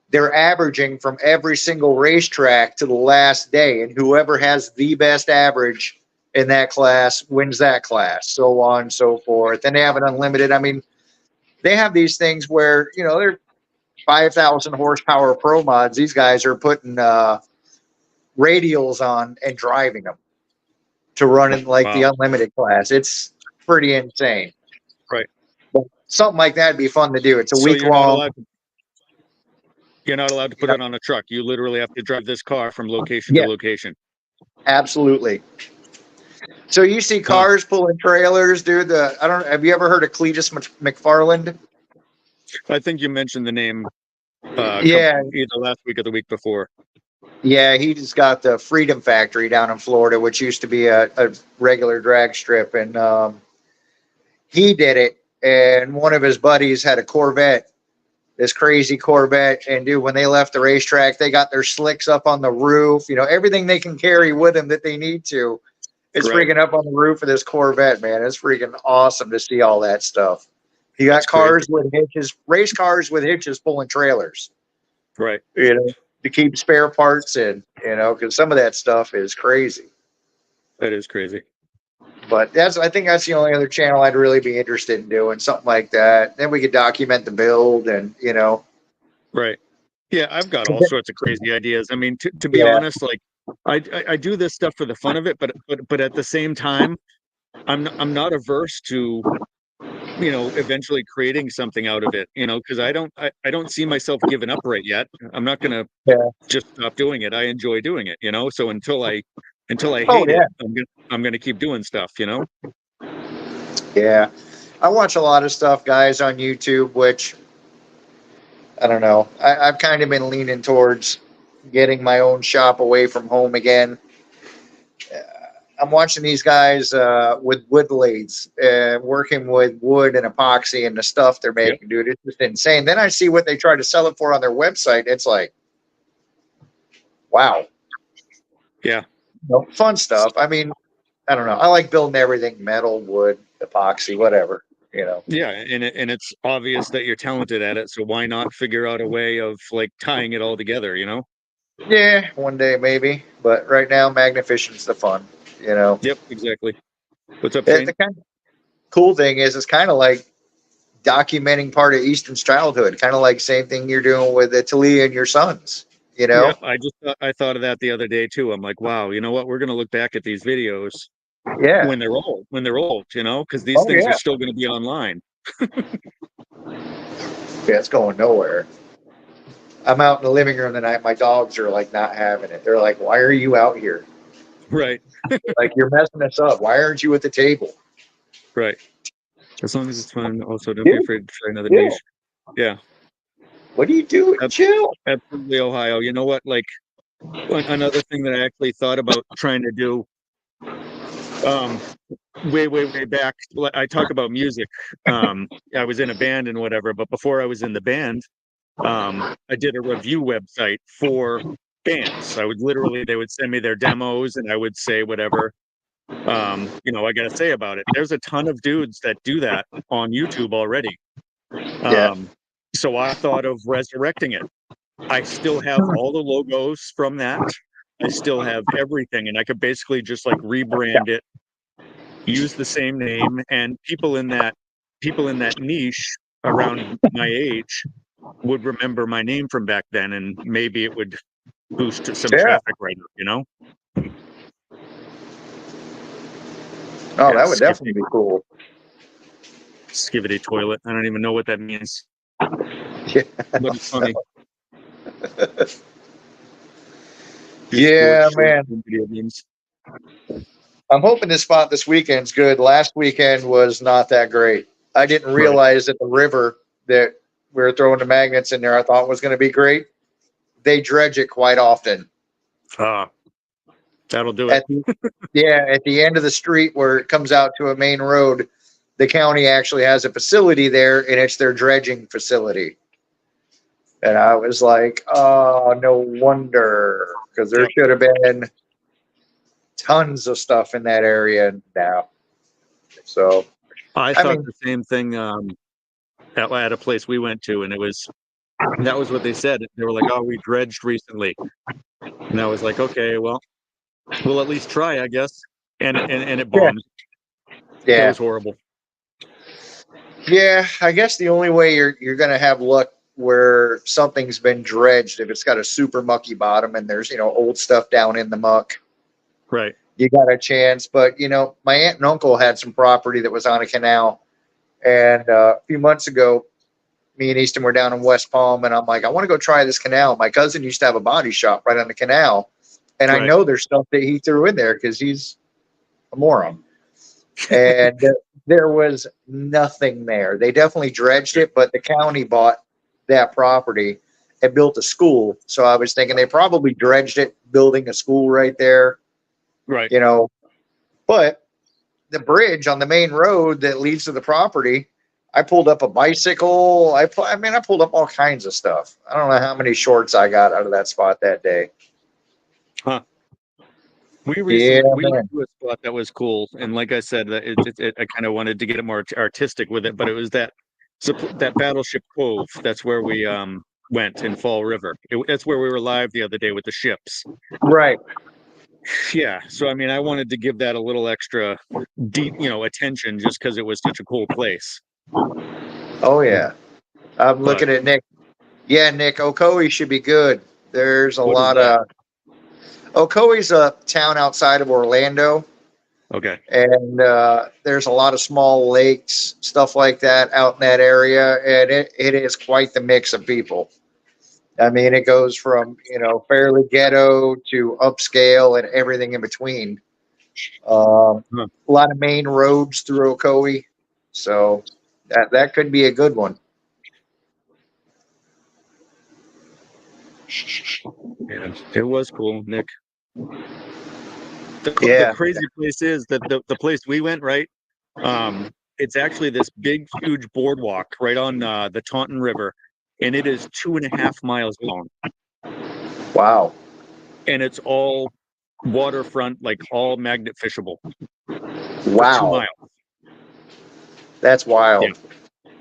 [SPEAKER 3] they're averaging from every single racetrack to the last day, and whoever has the best average in that class wins that class, so on and so forth. And they have an unlimited. I mean, they have these things where, you know, they're 5,000 horsepower pro mods. These guys are putting radials on and driving them to run in like the
[SPEAKER 1] Wow.
[SPEAKER 3] unlimited class. It's pretty insane.
[SPEAKER 1] Right.
[SPEAKER 3] But something like that'd be fun to do. It's a
[SPEAKER 1] So
[SPEAKER 3] week long.
[SPEAKER 1] You're not allowed to put it on a truck. You literally have to drive this car from location
[SPEAKER 3] Yeah.
[SPEAKER 1] to location.
[SPEAKER 3] Absolutely. So you see cars pulling trailers, dude. Have you ever heard of Cletus McFarland?
[SPEAKER 1] I think you mentioned the name
[SPEAKER 3] Yeah.
[SPEAKER 1] either last week or the week before.
[SPEAKER 3] Yeah, he just got the Freedom Factory down in Florida, which used to be a regular drag strip, and he did it. And one of his buddies had a Corvette, this crazy Corvette, and dude, when they left the racetrack, they got their slicks up on the roof. You know, everything they can carry with them that they need to. It's
[SPEAKER 1] Right.
[SPEAKER 3] freaking up on the roof of this Corvette, man. It's freaking awesome to see all that stuff. You got
[SPEAKER 1] That's
[SPEAKER 3] cars with hitches, race cars with hitches pulling trailers.
[SPEAKER 1] Right.
[SPEAKER 3] You know, to keep spare parts in, you know, because some of that stuff is crazy.
[SPEAKER 1] That is crazy.
[SPEAKER 3] But I think that's the only other channel I'd really be interested in doing, something like that. Then we could document the build and, you know.
[SPEAKER 1] Right. Yeah, I've got all sorts of crazy ideas. I mean, to be
[SPEAKER 3] Yeah.
[SPEAKER 1] honest, like I do this stuff for the fun of it, but at the same time, I'm not averse to, you know, eventually creating something out of it, you know, because I don't see myself giving up right yet. I'm not gonna just stop doing it. I enjoy doing it, you know. So until I hate it, I'm gonna keep doing stuff, you know.
[SPEAKER 3] Yeah. I watch a lot of stuff, guys, on YouTube, which I don't know. I've kind of been leaning towards getting my own shop away from home again. I'm watching these guys with wood lathes, working with wood and epoxy and the stuff they're making, dude. It's just insane. Then I see what they try to sell it for on their website. It's like, wow.
[SPEAKER 1] Yeah.
[SPEAKER 3] You know, fun stuff. I mean, I don't know. I like building everything: metal, wood, epoxy, whatever. You know.
[SPEAKER 1] Yeah, and it's obvious that you're talented at it, so why not figure out a way of like tying it all together, you know?
[SPEAKER 3] Yeah, one day maybe, but right now, magnificent's the fun. You know.
[SPEAKER 1] Yep, exactly. What's up, Shane?
[SPEAKER 3] The kind of cool thing is, it's kind of like documenting part of Easton's childhood, kind of like same thing you're doing with Talia and your sons. You know.
[SPEAKER 1] Yeah, I thought of that the other day too. I'm like, wow, you know what? We're gonna look back at these videos
[SPEAKER 3] Yeah.
[SPEAKER 1] when they're old, you know, because these things are still gonna be online.
[SPEAKER 3] Yeah, it's going nowhere. I'm out in the living room tonight. My dogs are like not having it. They're like, "Why are you out here?
[SPEAKER 1] Right.
[SPEAKER 3] Like, you're messing us up. Why aren't you at the table?"
[SPEAKER 1] Right. As long as it's fun. Also, don't be afraid to try another niche. Yeah.
[SPEAKER 3] What are you doing? Chill.
[SPEAKER 1] Absolutely, Ohio. You know what? Like, another thing that I actually thought about trying to do, way back. I talk about music. I was in a band and whatever, but before I was in the band, I did a review website for bands. I would literally, they would send me their demos, and I would say whatever, you know, I got to say about it. There's a ton of dudes that do that on YouTube already. So I thought of resurrecting it. I still have all the logos from that. I still have everything, and I could basically just like rebrand it, use the same name, and people in that niche around my age would remember my name from back then, and maybe it would boost some traffic right up, you know?
[SPEAKER 3] Oh, that would definitely be cool.
[SPEAKER 1] Skivity toilet. I don't even know what that means.
[SPEAKER 3] Yeah,
[SPEAKER 1] but it's funny.
[SPEAKER 3] Yeah, man. I'm hoping this spot this weekend's good. Last weekend was not that great. I didn't realize that the river that we were throwing the magnets in there, I thought was going to be great. They dredge it quite often.
[SPEAKER 1] That'll do it.
[SPEAKER 3] At the end of the street where it comes out to a main road, the county actually has a facility there, and it's their dredging facility. And I was like, oh, no wonder, because there should have been tons of stuff in that area now. So
[SPEAKER 1] I thought the same thing at a place we went to, and that was what they said. They were like, oh, we dredged recently. And I was like, okay, well, we'll at least try, I guess. And it bombed.
[SPEAKER 3] Yeah.
[SPEAKER 1] It was horrible.
[SPEAKER 3] Yeah, I guess the only way you're going to have luck where something's been dredged, if it's got a super mucky bottom and there's, you know, old stuff down in the muck.
[SPEAKER 1] Right.
[SPEAKER 3] you got a chance. But my aunt and uncle had some property that was on a canal, and a few months ago, me and Easton were down in West Palm, and I'm like, I want to go try this canal. My cousin used to have a body shop right on the canal, and I
[SPEAKER 1] Right.
[SPEAKER 3] know there's stuff that he threw in there because he's a moron. And there was nothing there. They definitely dredged it, but the county bought that property and built a school. So I was thinking they probably dredged it, building a school right there,
[SPEAKER 1] Right.
[SPEAKER 3] But the bridge on the main road that leads to the property, I pulled up a bicycle. I pulled up all kinds of stuff. I don't know how many shorts I got out of that spot that day.
[SPEAKER 1] Huh. We
[SPEAKER 3] Yeah,
[SPEAKER 1] went
[SPEAKER 3] man.
[SPEAKER 1] to a spot that was cool, and like I said, I kind of wanted to get it more artistic with it, but it was that Battleship Cove. That's where we went in Fall River. That's where we were live the other day with the ships.
[SPEAKER 3] Right.
[SPEAKER 1] Yeah, so I mean, I wanted to give that a little extra deep, attention, just because it was such a cool place.
[SPEAKER 3] Oh yeah. I'm
[SPEAKER 1] But
[SPEAKER 3] looking at Nick. Yeah, Nick, Ocoee should be good. There's a
[SPEAKER 1] what is
[SPEAKER 3] lot
[SPEAKER 1] that?
[SPEAKER 3] of Ocoee's a town outside of Orlando,
[SPEAKER 1] Okay.
[SPEAKER 3] and there's a lot of small lakes, stuff like that out in that area, and it is quite the mix of people. I mean, it goes from fairly ghetto to upscale and everything in between.
[SPEAKER 1] Huh.
[SPEAKER 3] A lot of main roads through Ocoee, so that could be a good one.
[SPEAKER 1] Yeah, it was cool, Nick.
[SPEAKER 3] Yeah.
[SPEAKER 1] The crazy place is that the place we went, right? It's actually this big, huge boardwalk right on the Taunton River, and it is 2.5 miles long,
[SPEAKER 3] Wow.
[SPEAKER 1] and it's all waterfront, like all magnet fishable for 2
[SPEAKER 3] Wow.
[SPEAKER 1] miles.
[SPEAKER 3] That's wild.
[SPEAKER 1] Yeah.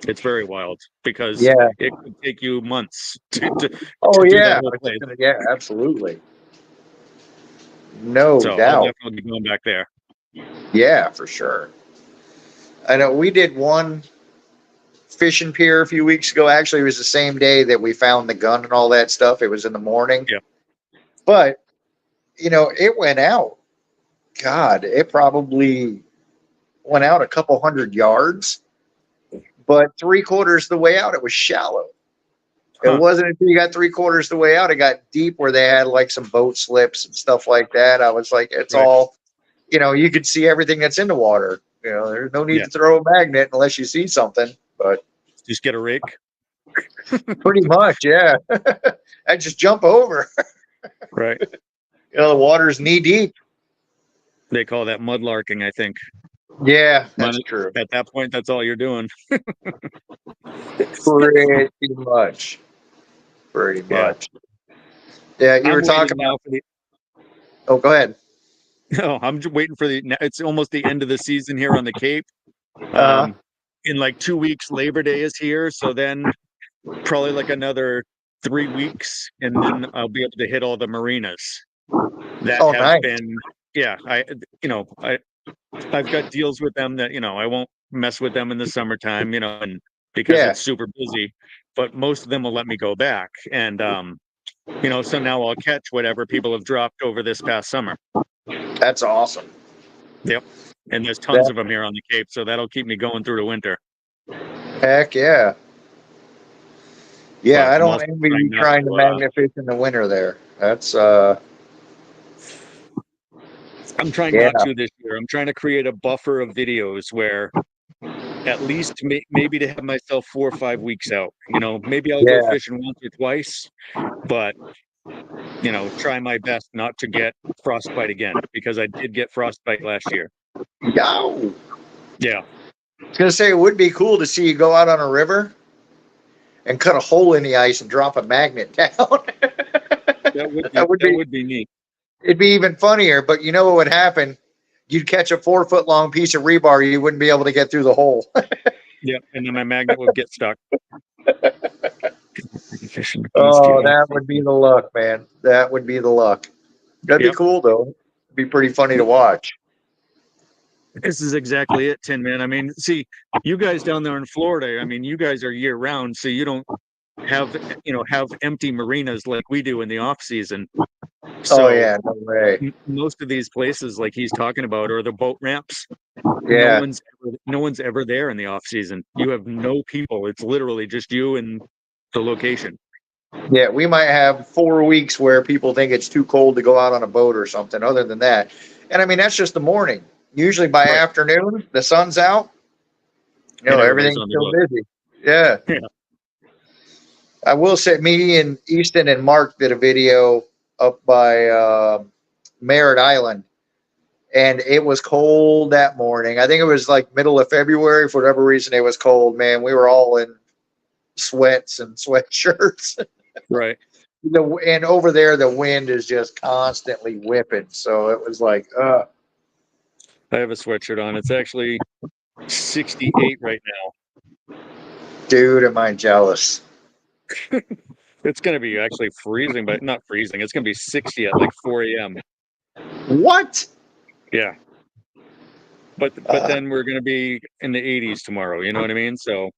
[SPEAKER 1] It's very wild because
[SPEAKER 3] Yeah.
[SPEAKER 1] it could take you months to
[SPEAKER 3] Oh
[SPEAKER 1] do
[SPEAKER 3] yeah.
[SPEAKER 1] that whole place.
[SPEAKER 3] Yeah, absolutely. No
[SPEAKER 1] So I'll
[SPEAKER 3] doubt.
[SPEAKER 1] definitely be going back there.
[SPEAKER 3] Yeah, for sure. I know we did one fishing pier a few weeks ago. Actually, it was the same day that we found the gun and all that stuff. It was in the morning.
[SPEAKER 1] Yeah.
[SPEAKER 3] But, it went out. God, it probably went out a couple hundred yards, but 3/4 the way out, it was shallow. It
[SPEAKER 1] Huh.
[SPEAKER 3] wasn't until you got 3/4 the way out, it got deep where they had like some boat slips and stuff like that. I was like, it's
[SPEAKER 1] Right.
[SPEAKER 3] all, you could see everything that's in the water. There's no need
[SPEAKER 1] Yeah.
[SPEAKER 3] to throw a magnet unless you see something, but
[SPEAKER 1] Just get a rake.
[SPEAKER 3] pretty much, yeah. I just jump over.
[SPEAKER 1] Right.
[SPEAKER 3] The water's knee deep.
[SPEAKER 1] They call that mudlarking, I think.
[SPEAKER 3] Yeah, that's
[SPEAKER 1] Mud-
[SPEAKER 3] true.
[SPEAKER 1] At that point, that's all you're doing.
[SPEAKER 3] Pretty much. Pretty
[SPEAKER 1] Yeah.
[SPEAKER 3] much. Yeah, you
[SPEAKER 1] I'm
[SPEAKER 3] were talking
[SPEAKER 1] waiting now
[SPEAKER 3] about.
[SPEAKER 1] for the.
[SPEAKER 3] Oh, go ahead.
[SPEAKER 1] No, I'm just waiting for the. It's almost the end of the season here on the Cape.
[SPEAKER 3] Uh,
[SPEAKER 1] In like 2 weeks, Labor Day is here, so then probably like another 3 weeks, and then I'll be able to hit all the marinas that
[SPEAKER 3] Oh,
[SPEAKER 1] have
[SPEAKER 3] nice.
[SPEAKER 1] been. Yeah, I've got deals with them that I won't mess with them in the summertime, and because
[SPEAKER 3] Yeah.
[SPEAKER 1] it's super busy, but most of them will let me go back, and so now I'll catch whatever people have dropped over this past summer.
[SPEAKER 3] That's awesome.
[SPEAKER 1] Yep. And there's tons of them here on the Cape, so that'll keep me going through the winter.
[SPEAKER 3] Heck yeah. Yeah,
[SPEAKER 1] But
[SPEAKER 3] I
[SPEAKER 1] I'm
[SPEAKER 3] don't
[SPEAKER 1] also
[SPEAKER 3] envy you
[SPEAKER 1] not
[SPEAKER 3] trying to magnet fish in the winter there. That's
[SPEAKER 1] I'm trying
[SPEAKER 3] Yeah.
[SPEAKER 1] not to this year. I'm trying to create a buffer of videos where at least maybe to have myself 4 or 5 weeks out. Maybe I'll go
[SPEAKER 3] Yeah.
[SPEAKER 1] fishing once or twice, but try my best not to get frostbite again, because I did get frostbite last year.
[SPEAKER 3] Yow.
[SPEAKER 1] Yeah.
[SPEAKER 3] I was gonna say it would be cool to see you go out on a river and cut a hole in the ice and drop a magnet down.
[SPEAKER 1] That would be neat.
[SPEAKER 3] It'd be even funnier, but you know what would happen? You'd catch a 4-foot long piece of rebar, you wouldn't be able to get through the hole.
[SPEAKER 1] Yeah, and then my magnet would get stuck.
[SPEAKER 3] Oh, that would be the luck, man. That would be the luck. That'd
[SPEAKER 1] Yep.
[SPEAKER 3] be cool though. It'd be pretty funny to watch.
[SPEAKER 1] This is exactly it, Tin Man. I mean, see, you guys down there in Florida, I mean, you guys are year round, so you don't have empty marinas like we do in the off season.
[SPEAKER 3] Oh
[SPEAKER 1] So
[SPEAKER 3] yeah, no way.
[SPEAKER 1] most of these places like he's talking about are the boat ramps.
[SPEAKER 3] Yeah,
[SPEAKER 1] No one's ever there in the off season. You have no people. It's literally just you and the location.
[SPEAKER 3] yeah. We might have 4 weeks where people think it's too cold to go out on a boat or something. Other than that, and I mean that's just the morning. Usually by
[SPEAKER 1] Right.
[SPEAKER 3] afternoon, the sun's out.
[SPEAKER 1] And everybody's
[SPEAKER 3] Everything's
[SPEAKER 1] on the
[SPEAKER 3] still
[SPEAKER 1] boat.
[SPEAKER 3] busy. Yeah.
[SPEAKER 1] Yeah.
[SPEAKER 3] I will say, me and Easton and Mark did a video up by Merritt Island, and it was cold that morning. I think it was like middle of February. For whatever reason, it was cold, man. We were all in sweats and sweatshirts.
[SPEAKER 1] Right.
[SPEAKER 3] And over there, the wind is just constantly whipping. So it was like,
[SPEAKER 1] I have a sweatshirt on. It's actually 68 right now.
[SPEAKER 3] dude, am I jealous?
[SPEAKER 1] It's going to be actually freezing, but not freezing. It's going to be 60 at like 4 a.m.
[SPEAKER 3] What?
[SPEAKER 1] Yeah. But then we're going to be in the 80s tomorrow. You know what I mean? So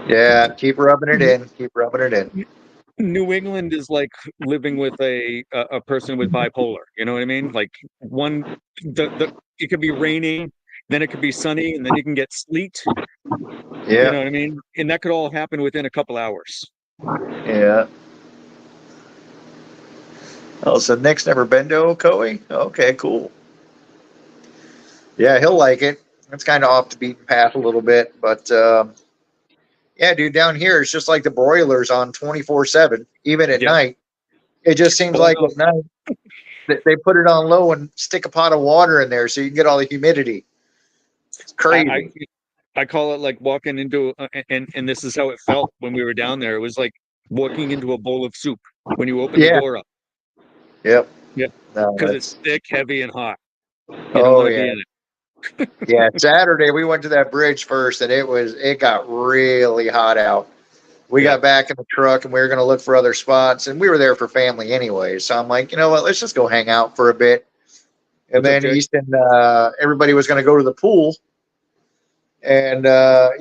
[SPEAKER 3] Yeah, keep rubbing it in. Keep rubbing it in.
[SPEAKER 1] New England is like living with a person with bipolar. You know what I mean? Like it could be raining, then it could be sunny, and then you can get sleet.
[SPEAKER 3] Yeah.
[SPEAKER 1] You know what I mean? And that could all happen within a couple hours.
[SPEAKER 3] Yeah. Oh, so Nick's never been to Ocoee? Okay, cool. Yeah, he'll like it. It's kind of off the beaten path a little bit, but yeah, dude, down here it's just like the broilers on 24/7, even at
[SPEAKER 1] Yep.
[SPEAKER 3] night. It just seems
[SPEAKER 1] Oh,
[SPEAKER 3] like
[SPEAKER 1] no.
[SPEAKER 3] at night they put it on low and stick a pot of water in there so you can get all the humidity. It's crazy.
[SPEAKER 1] I call it like walking into and this is how it felt when we were down there. It was like walking into a bowl of soup when you open the
[SPEAKER 3] Yeah.
[SPEAKER 1] door up.
[SPEAKER 3] Yep.
[SPEAKER 1] Yeah.
[SPEAKER 3] No,
[SPEAKER 1] Because
[SPEAKER 3] that's-
[SPEAKER 1] it's thick, heavy, and hot. You don't
[SPEAKER 3] oh
[SPEAKER 1] want to
[SPEAKER 3] yeah.
[SPEAKER 1] be in it.
[SPEAKER 3] Yeah. Saturday we went to that bridge first, and it got really hot out. We
[SPEAKER 1] Yeah.
[SPEAKER 3] got back in the truck and we were going to look for other spots, and we were there for family anyway. So I'm like, you know what? Let's just go hang out for a bit. And
[SPEAKER 1] What's up,
[SPEAKER 3] then
[SPEAKER 1] Jay?
[SPEAKER 3] Easton, everybody was going to go to the pool, and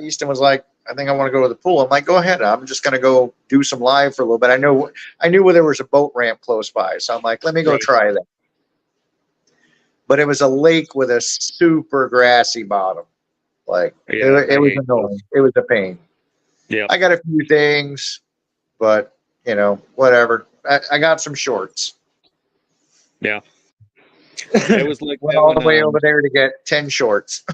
[SPEAKER 3] Easton was like, I think I want to go to the pool. I'm like, go ahead. I'm just going to go do some live for a little bit. I knew where there was a boat ramp close by, so I'm like, let me go
[SPEAKER 1] Right.
[SPEAKER 3] try that. But it was a lake with a super grassy bottom. Like
[SPEAKER 1] Yeah,
[SPEAKER 3] it
[SPEAKER 1] I
[SPEAKER 3] was
[SPEAKER 1] hate
[SPEAKER 3] annoying.
[SPEAKER 1] those.
[SPEAKER 3] It was a pain.
[SPEAKER 1] Yeah.
[SPEAKER 3] I got a few things, but whatever. I got some shorts.
[SPEAKER 1] Yeah. It was like
[SPEAKER 3] Went
[SPEAKER 1] that
[SPEAKER 3] all the way over there to get 10 shorts.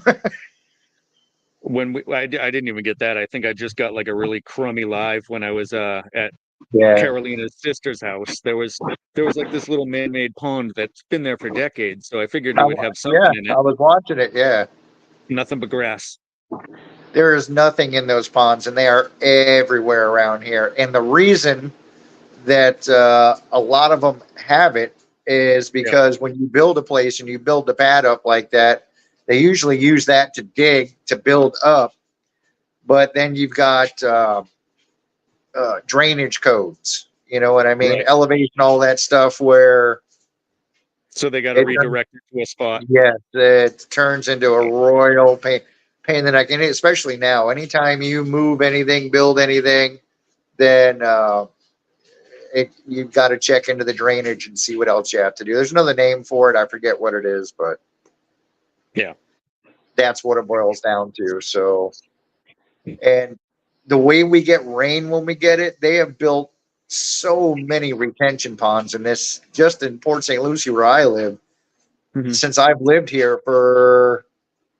[SPEAKER 1] when I didn't even get that. I think I just got like a really crummy live when I was at
[SPEAKER 3] Yeah.
[SPEAKER 1] Carolina's sister's house. There was like this little man-made pond that's been there for decades. So I figured it would have something in
[SPEAKER 3] I
[SPEAKER 1] it.
[SPEAKER 3] was watching it. Yeah.
[SPEAKER 1] Nothing but grass.
[SPEAKER 3] There is nothing in those ponds, and they are everywhere around here. And the reason that a lot of them have it is because when you build a place and you build the pad up like that, they usually use that to dig to build up. But then you've got drainage codes. You know what I mean?
[SPEAKER 1] Right.
[SPEAKER 3] Elevation, all that stuff where
[SPEAKER 1] So they got to redirect it to a spot.
[SPEAKER 3] yes, it turns into a royal pain in the neck. And especially now, anytime you move anything, build anything, then you've got to check into the drainage and see what else you have to do. There's another name for it. I forget what it is, but
[SPEAKER 1] Yeah.
[SPEAKER 3] that's what it boils down to. So, and the way we get rain when we get it, they have built so many retention ponds in this, just in Port St. Lucie where I live.
[SPEAKER 1] Mhm.
[SPEAKER 3] Since I've lived here for,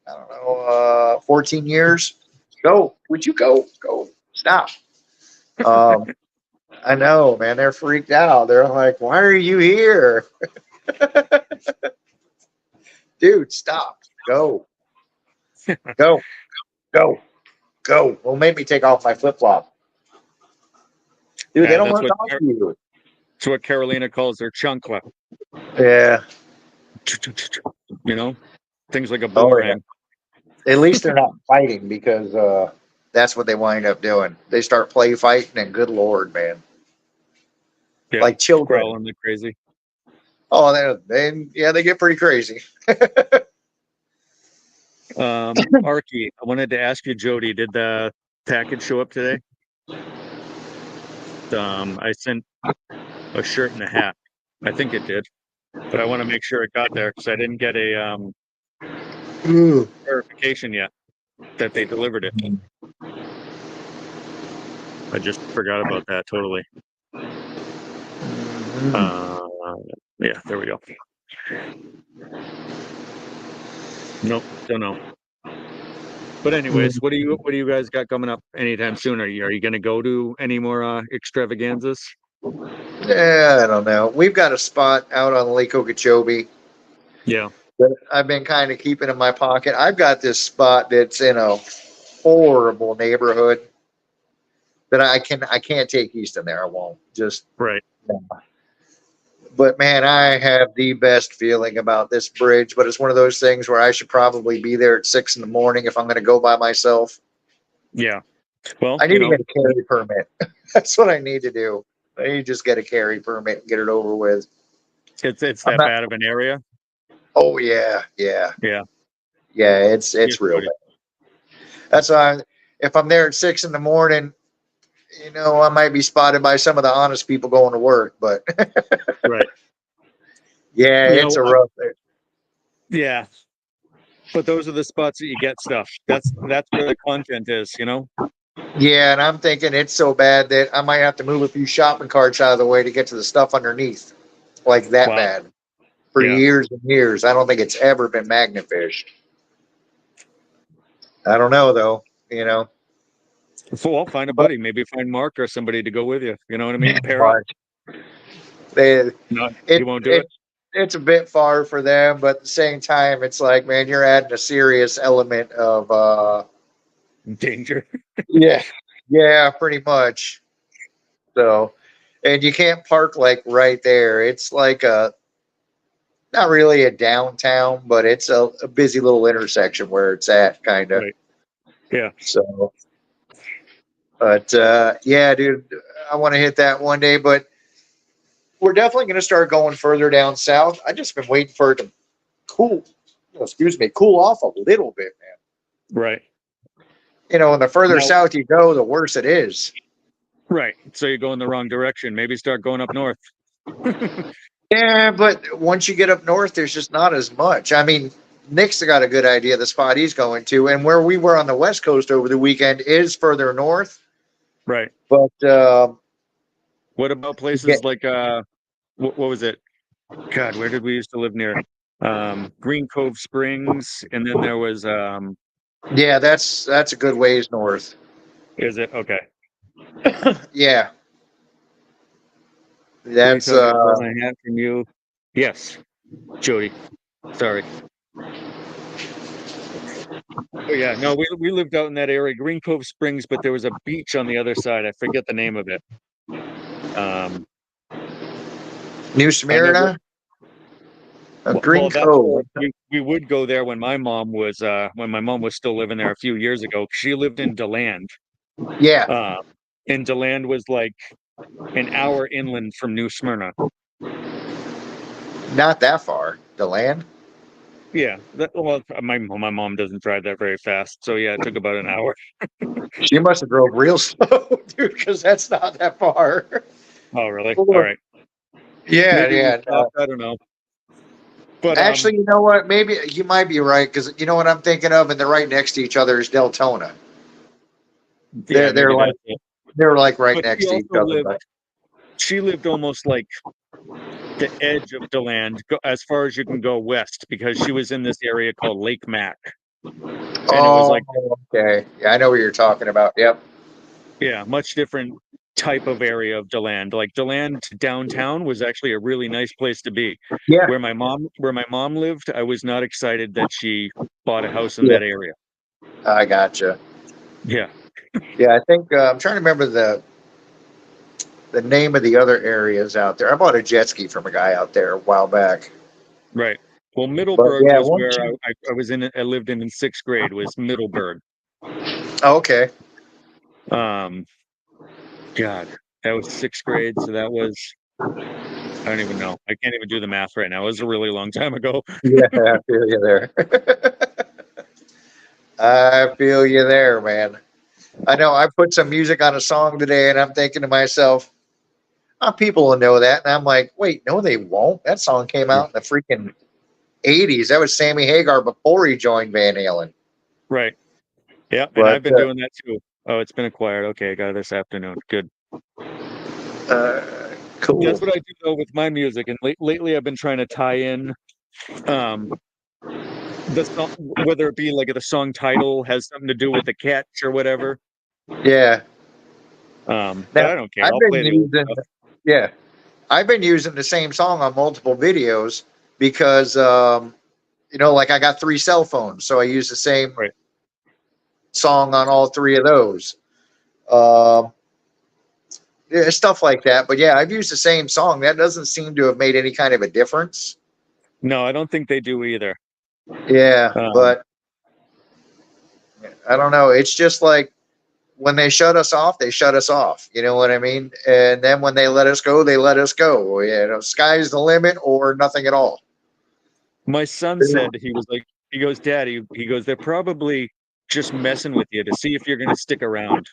[SPEAKER 3] I don't know, 14 years. Would you go, stop. I know, man, they're freaked out. They're like, why are you here? Dude, stop. Go. Go. Go. Go. Well, make me take off my flip flop. Dude,
[SPEAKER 1] Yeah,
[SPEAKER 3] they don't
[SPEAKER 1] that's
[SPEAKER 3] want to
[SPEAKER 1] what
[SPEAKER 3] talk to you.
[SPEAKER 1] It's what Carolina calls their chunkla.
[SPEAKER 3] Yeah.
[SPEAKER 1] You know, things like a
[SPEAKER 3] Oh,
[SPEAKER 1] boomerang.
[SPEAKER 3] yeah. At least they're not fighting, because that's what they wind up doing. They start play fighting, and good Lord, man.
[SPEAKER 1] Yeah,
[SPEAKER 3] Like children.
[SPEAKER 1] growling like crazy.
[SPEAKER 3] Oh, they get pretty crazy.
[SPEAKER 1] Arky, I wanted to ask you, Jody, did the package show up today? I sent a shirt and a hat. I think it did, but I want to make sure it got there because I didn't get a verification yet that they delivered it. I just forgot about that totally. Yeah, there we go. Nope, don't know. But anyways, what do you guys got coming up anytime soon? Are you going to go to any more extravaganzas?
[SPEAKER 3] Yeah, I don't know. We've got a spot out on Lake Okeechobee
[SPEAKER 1] Yeah.
[SPEAKER 3] that I've been kind of keeping in my pocket. I've got this spot that's in a horrible neighborhood that I can't take Easton there. I won't. Just
[SPEAKER 1] right.
[SPEAKER 3] But man, I have the best feeling about this bridge. But it's one of those things where I should probably be there at 6 a.m. if I'm going to go by myself.
[SPEAKER 1] Yeah. Well,
[SPEAKER 3] I need to get a carry permit. That's what I need to do. I need to just get a carry permit and get it over with.
[SPEAKER 1] It's that bad of an area.
[SPEAKER 3] Oh yeah. It's real bad. That's why if I'm there at 6 a.m, I might be spotted by some of the honest people going to work. But
[SPEAKER 1] right.
[SPEAKER 3] Yeah, it's a rough there.
[SPEAKER 1] Yeah. But those are the spots that you get stuff. That's where the content is,
[SPEAKER 3] Yeah, and I'm thinking it's so bad that I might have to move a few shopping carts out of the way to get to the stuff underneath. Like that bad. For years and years. I don't think it's ever been magnafished. I don't know though,
[SPEAKER 1] So I'll find a buddy, maybe find Mark or somebody to go with you. You know what I mean? You won't do it?
[SPEAKER 3] It's a bit far for them, but at the same time, it's like, man, you're adding a serious element of
[SPEAKER 1] danger.
[SPEAKER 3] Yeah, pretty much. So, and you can't park like right there. It's like not really a downtown, but it's a busy little intersection where it's at, kind of.
[SPEAKER 1] Right. Yeah.
[SPEAKER 3] So, but yeah, dude, I want to hit that one day, but we're definitely going to start going further down south. I just been waiting for it to cool off a little bit, man.
[SPEAKER 1] Right.
[SPEAKER 3] And the further south you go, the worse it is.
[SPEAKER 1] Right. So you're going the wrong direction. Maybe start going up north.
[SPEAKER 3] Yeah, but once you get up north, there's just not as much. I mean, Nick's got a good idea of the spot he's going to, and where we were on the West Coast over the weekend is further north.
[SPEAKER 1] Right.
[SPEAKER 3] But
[SPEAKER 1] what about places like what was it? God, where did we used to live near? Green Cove Springs, and then there was
[SPEAKER 3] yeah, that's a good ways north.
[SPEAKER 1] Is it? Okay.
[SPEAKER 3] Yeah. That's
[SPEAKER 1] I had from you. Yes, Jody. Sorry. Oh, yeah, no, we lived out in that area, Green Cove Springs, but there was a beach on the other side. I forget the name of it.
[SPEAKER 3] New Smyrna. Green Cove.
[SPEAKER 1] We would go there when my mom was still living there a few years ago. She lived in DeLand.
[SPEAKER 3] Yeah.
[SPEAKER 1] And DeLand was like an hour inland from New Smyrna.
[SPEAKER 3] Not that far. DeLand.
[SPEAKER 1] Yeah. My mom doesn't drive that very fast, so yeah, it took about an hour.
[SPEAKER 3] She must have drove real slow, dude, because that's not that far.
[SPEAKER 1] Oh, really? All right.
[SPEAKER 3] Yeah.
[SPEAKER 1] I don't know. But
[SPEAKER 3] actually, you know what? Maybe you might be right, because you know what I'm thinking of, and they're right next to each other is Deltona.
[SPEAKER 1] Yeah,
[SPEAKER 3] they're like right next to each other.
[SPEAKER 1] She lived almost like the edge of DeLand, as far as you can go west, because she was in this area called Lake Mac. And
[SPEAKER 3] it was like, okay. Yeah, I know what you're talking about. Yep.
[SPEAKER 1] Yeah, much different type of area of DeLand. Like DeLand downtown was actually a really nice place to be.
[SPEAKER 3] Yeah.
[SPEAKER 1] Where my mom lived, I was not excited that she bought a house in that area.
[SPEAKER 3] I gotcha.
[SPEAKER 1] Yeah.
[SPEAKER 3] Yeah, I think I'm trying to remember the name of the other areas out there. I bought a jet ski from a guy out there a while back.
[SPEAKER 1] Right. Well, Middleburg was where I was in. I lived in 6th grade. Was Middleburg.
[SPEAKER 3] Oh, okay.
[SPEAKER 1] God, that was 6th grade. So that was, I don't even know. I can't even do the math right now. It was a really long time ago.
[SPEAKER 3] Yeah, I feel you there. I feel you there, man. I know I put some music on a song today, and I'm thinking to myself, people will know that. And I'm like, wait, no, they won't. That song came out in the freaking 80s. That was Sammy Hagar before he joined Van Halen.
[SPEAKER 1] Right. Yeah, and
[SPEAKER 3] But,
[SPEAKER 1] I've been doing that too. Oh, it's been acquired. Okay, I got it this afternoon. Good.
[SPEAKER 3] Cool.
[SPEAKER 1] That's what I do though with my music. And lately, I've been trying to tie in the song, whether it be like the song title has something to do with the catch or whatever.
[SPEAKER 3] Yeah.
[SPEAKER 1] But
[SPEAKER 3] Now,
[SPEAKER 1] I don't care.
[SPEAKER 3] I've
[SPEAKER 1] I'll
[SPEAKER 3] been
[SPEAKER 1] play the old
[SPEAKER 3] using,
[SPEAKER 1] stuff.
[SPEAKER 3] yeah, I've been using the same song on multiple videos because, like I got 3 cell phones, so I use the same
[SPEAKER 1] Right.
[SPEAKER 3] song on all 3 of those. Yeah, stuff like that. But yeah, I've used the same song. That doesn't seem to have made any kind of a difference.
[SPEAKER 1] No, I don't think they do either.
[SPEAKER 3] Yeah, but I don't know. It's just like when they shut us off, they shut us off. You know what I mean? And then when they let us go, they let us go. Sky's the limit or nothing at all.
[SPEAKER 1] My son said, he goes, Daddy, he goes, they're probably just messing with you to see if you're going to stick around.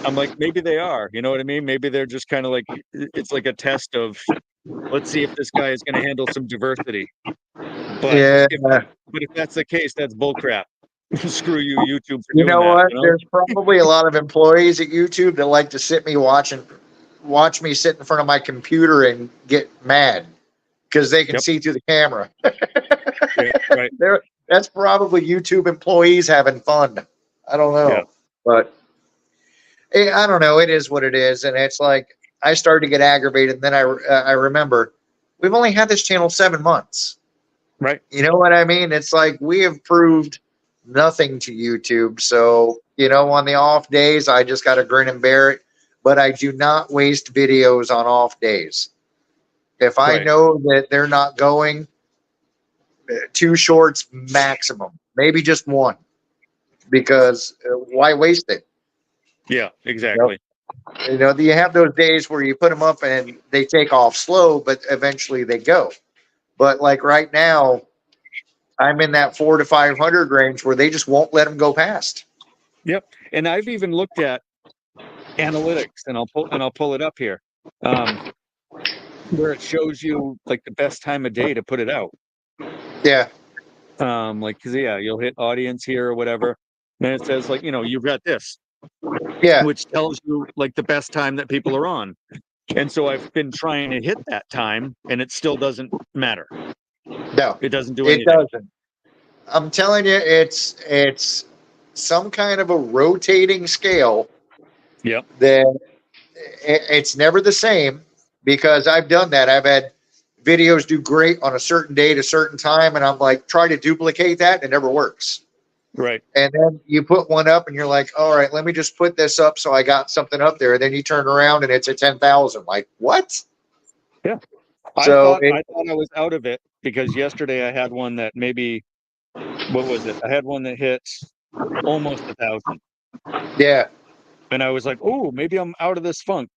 [SPEAKER 1] I'm like, maybe they are. You know what I mean? Maybe they're just kind of like, it's like a test of, let's see if this guy is going to handle some diversity. But
[SPEAKER 3] Yeah.
[SPEAKER 1] if that's the case, that's bullcrap. Screw you, YouTube, for
[SPEAKER 3] You
[SPEAKER 1] doing
[SPEAKER 3] know
[SPEAKER 1] that.
[SPEAKER 3] what?
[SPEAKER 1] You know?
[SPEAKER 3] There's probably a lot of employees at YouTube that like to watch me sit in front of my computer and get mad because they can see through the camera.
[SPEAKER 1] Yeah, right.
[SPEAKER 3] That's probably YouTube employees having fun. I don't know, but I don't know. It is what it is, and it's like I started to get aggravated. And then I remember we've only had this channel 7 months.
[SPEAKER 1] Right.
[SPEAKER 3] You know what I mean? It's like we have proved nothing to YouTube. So, on the off days, I just got to grin and bear it. But I do not waste videos on off days. If I know that they're not going, 2 shorts maximum, maybe just 1, because why waste it?
[SPEAKER 1] Yeah, exactly.
[SPEAKER 3] You have those days where you put them up and they take off slow, but eventually they go. But like right now, I'm in that 400 to 500 range where they just won't let them go past.
[SPEAKER 1] Yep. And I've even looked at analytics, and I'll pull it up here, where it shows you like the best time of day to put it out.
[SPEAKER 3] Yeah.
[SPEAKER 1] Cause you'll hit audience here or whatever. And it says like, you've got this.
[SPEAKER 3] Yeah.
[SPEAKER 1] Which tells you like the best time that people are on. And so I've been trying to hit that time and it still doesn't matter.
[SPEAKER 3] No.
[SPEAKER 1] It doesn't do anything.
[SPEAKER 3] It doesn't. I'm telling you, it's some kind of a rotating scale.
[SPEAKER 1] Yep.
[SPEAKER 3] That it's never the same, because I've done that. I've had videos do great on a certain date, a certain time, and I'm like, try to duplicate that, and it never works.
[SPEAKER 1] Right.
[SPEAKER 3] And then you put one up and you're like, all right, let me just put this up so I got something up there. And then you turn around and it's at 10,000. Like, what?
[SPEAKER 1] Yeah.
[SPEAKER 3] So
[SPEAKER 1] I thought I was out of it because yesterday I had one that maybe, what was it? I had one that hit almost 1,000.
[SPEAKER 3] Yeah.
[SPEAKER 1] And I was like, oh, maybe I'm out of this funk.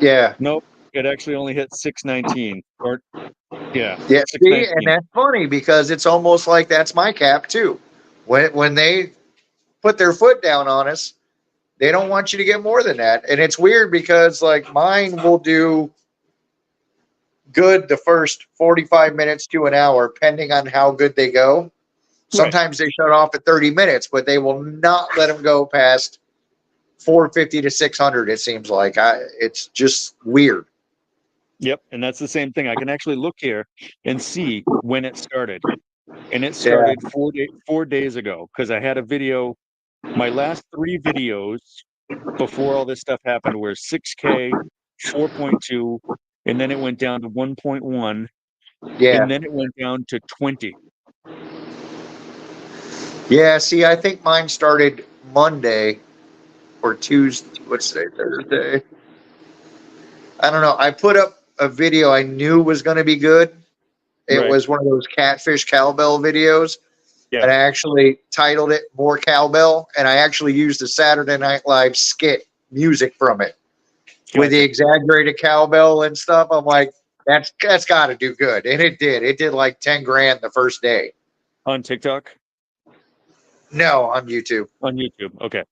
[SPEAKER 3] Yeah.
[SPEAKER 1] Nope. It actually only hit 619
[SPEAKER 3] Yeah. See, and that's funny because it's almost like that's my cap too. When they put their foot down on us, they don't want you to get more than that. And it's weird because like mine will do good the first 45 minutes to an hour, depending on how good they go. Sometimes they shut off at 30 minutes, but they will not let them go past 450 to 600. It seems like it's just weird.
[SPEAKER 1] Yep. And that's the same thing. I can actually look here and see when it started. And it started 4 days ago because I had a video. My last 3 videos before all this stuff happened were 6K, 4.2, and then it went down to 1.1.
[SPEAKER 3] Yeah.
[SPEAKER 1] And then it went down to 20.
[SPEAKER 3] Yeah. See, I think mine started Monday or Tuesday. What's today? Thursday. I don't know. I put up a video I knew was going to be good. It was one of those catfish cowbell videos.
[SPEAKER 1] Yeah.
[SPEAKER 3] And I actually titled it More Cowbell. And I actually used the Saturday Night Live skit music from it with the exaggerated cowbell and stuff. I'm like, that's got to do good. And it did. It did like 10 grand the first day.
[SPEAKER 1] On TikTok?
[SPEAKER 3] No, on YouTube.
[SPEAKER 1] On YouTube. Okay.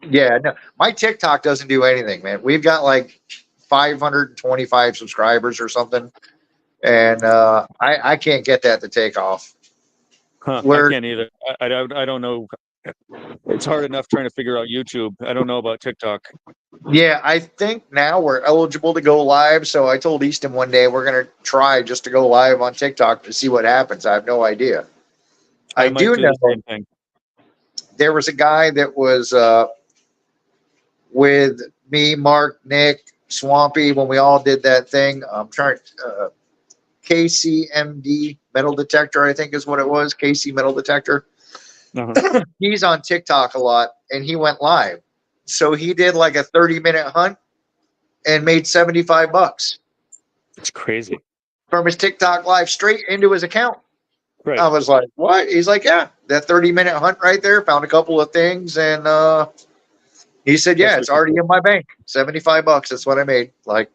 [SPEAKER 3] Yeah. No, my TikTok doesn't do anything, man. We've got like 525 subscribers or something. And I can't get that to take off.
[SPEAKER 1] Huh,
[SPEAKER 3] Where,
[SPEAKER 1] I can't either. I don't know. It's hard enough trying to figure out YouTube. I don't know about TikTok.
[SPEAKER 3] yeah, I think now we're eligible to go live. So I told Easton one day we're going to try just to go live on TikTok to see what happens. I have no idea. I
[SPEAKER 1] might
[SPEAKER 3] do
[SPEAKER 1] do
[SPEAKER 3] know
[SPEAKER 1] the same thing.
[SPEAKER 3] there was a guy that was with me, Mark, Nick, Swampy, when we all did that thing. I'm trying KCMD metal detector, I think is what it was. KC metal detector.
[SPEAKER 1] Uh-huh.
[SPEAKER 3] He's on TikTok a lot, and he went live. So he did like a 30-minute hunt and made $75
[SPEAKER 1] It's crazy.
[SPEAKER 3] from his TikTok live straight into his account.
[SPEAKER 1] Right.
[SPEAKER 3] I was like, what? He's like, yeah, that 30-minute hunt right there. Found a couple of things, and he said, yeah, it's already in my bank. $75. That's what I made. Like,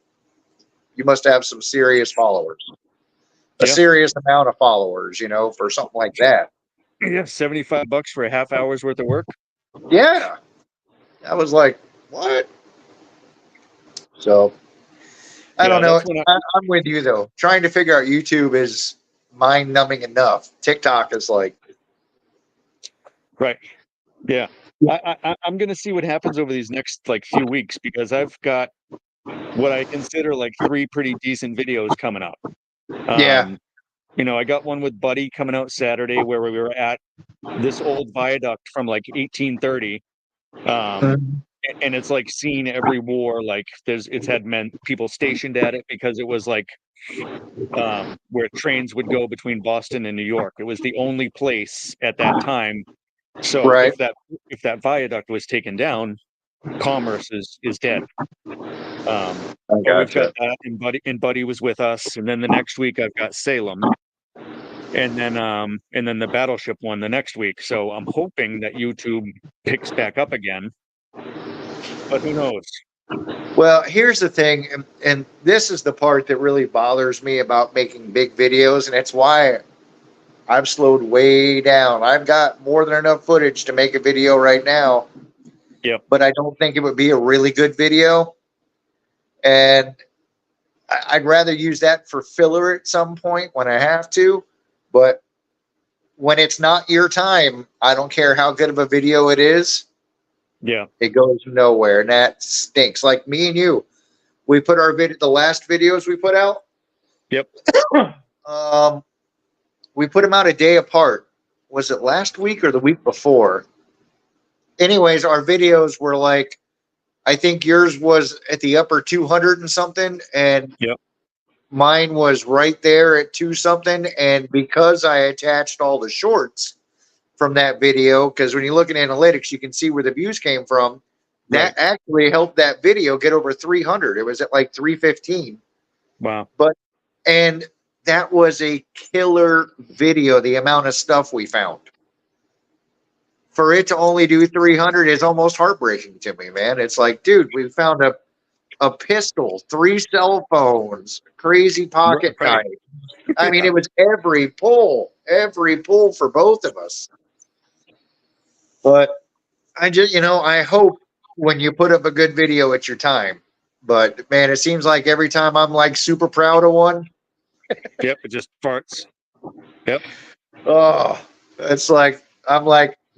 [SPEAKER 3] you must have some serious followers. A serious amount of followers, for something like that.
[SPEAKER 1] Yeah, $75 for a half hour's worth of work.
[SPEAKER 3] Yeah. I was like, what? So, I don't know. I'm with you, though. Trying to figure out YouTube is mind-numbing enough. TikTok is like...
[SPEAKER 1] Right. Yeah. I'm going to see what happens over these next, few weeks, because I've got what I consider, 3 pretty decent videos coming up.
[SPEAKER 3] Yeah.
[SPEAKER 1] I got one with Buddy coming out Saturday where we were at this old viaduct from 1830. And it's seen every war. It's had people stationed at it because it was where trains would go between Boston and New York. It was the only place at that time. So
[SPEAKER 3] Right.
[SPEAKER 1] if that viaduct was taken down, commerce is dead. We've got that, and Buddy was with us, and then the next week I've got Salem, and then the Battleship one the next week. So I'm hoping that YouTube picks back up again, but who knows?
[SPEAKER 3] Well, here's the thing, and this is the part that really bothers me about making big videos, and it's why I've slowed way down. I've got more than enough footage to make a video right now.
[SPEAKER 1] Yep.
[SPEAKER 3] But I don't think it would be a really good video. And I'd rather use that for filler at some point when I have to. But when it's not your time, I don't care how good of a video it is.
[SPEAKER 1] Yeah.
[SPEAKER 3] It goes nowhere, and that stinks. Like me and you, we put the last videos we put out.
[SPEAKER 1] Yep.
[SPEAKER 3] We put them out a day apart. Was it last week or the week before? Anyways, our videos were I think yours was at the upper 200 and something, and mine was right there at 2 something. And because I attached all the shorts from that video, because when you look at analytics, you can see where the views came from. That actually helped that video get over 300. It was at 315.
[SPEAKER 1] Wow.
[SPEAKER 3] And that was a killer video, the amount of stuff we found. For it to only do 300 is almost heartbreaking to me, man. It's like, dude, we found a pistol, 3 cell phones, crazy pocket knife. I mean, it was every pull for both of us. But I just, I hope when you put up a good video, it's your time. But man, it seems like every time I'm super proud of one.
[SPEAKER 1] Yep, it just farts. Yep.
[SPEAKER 3] Oh, it's I'm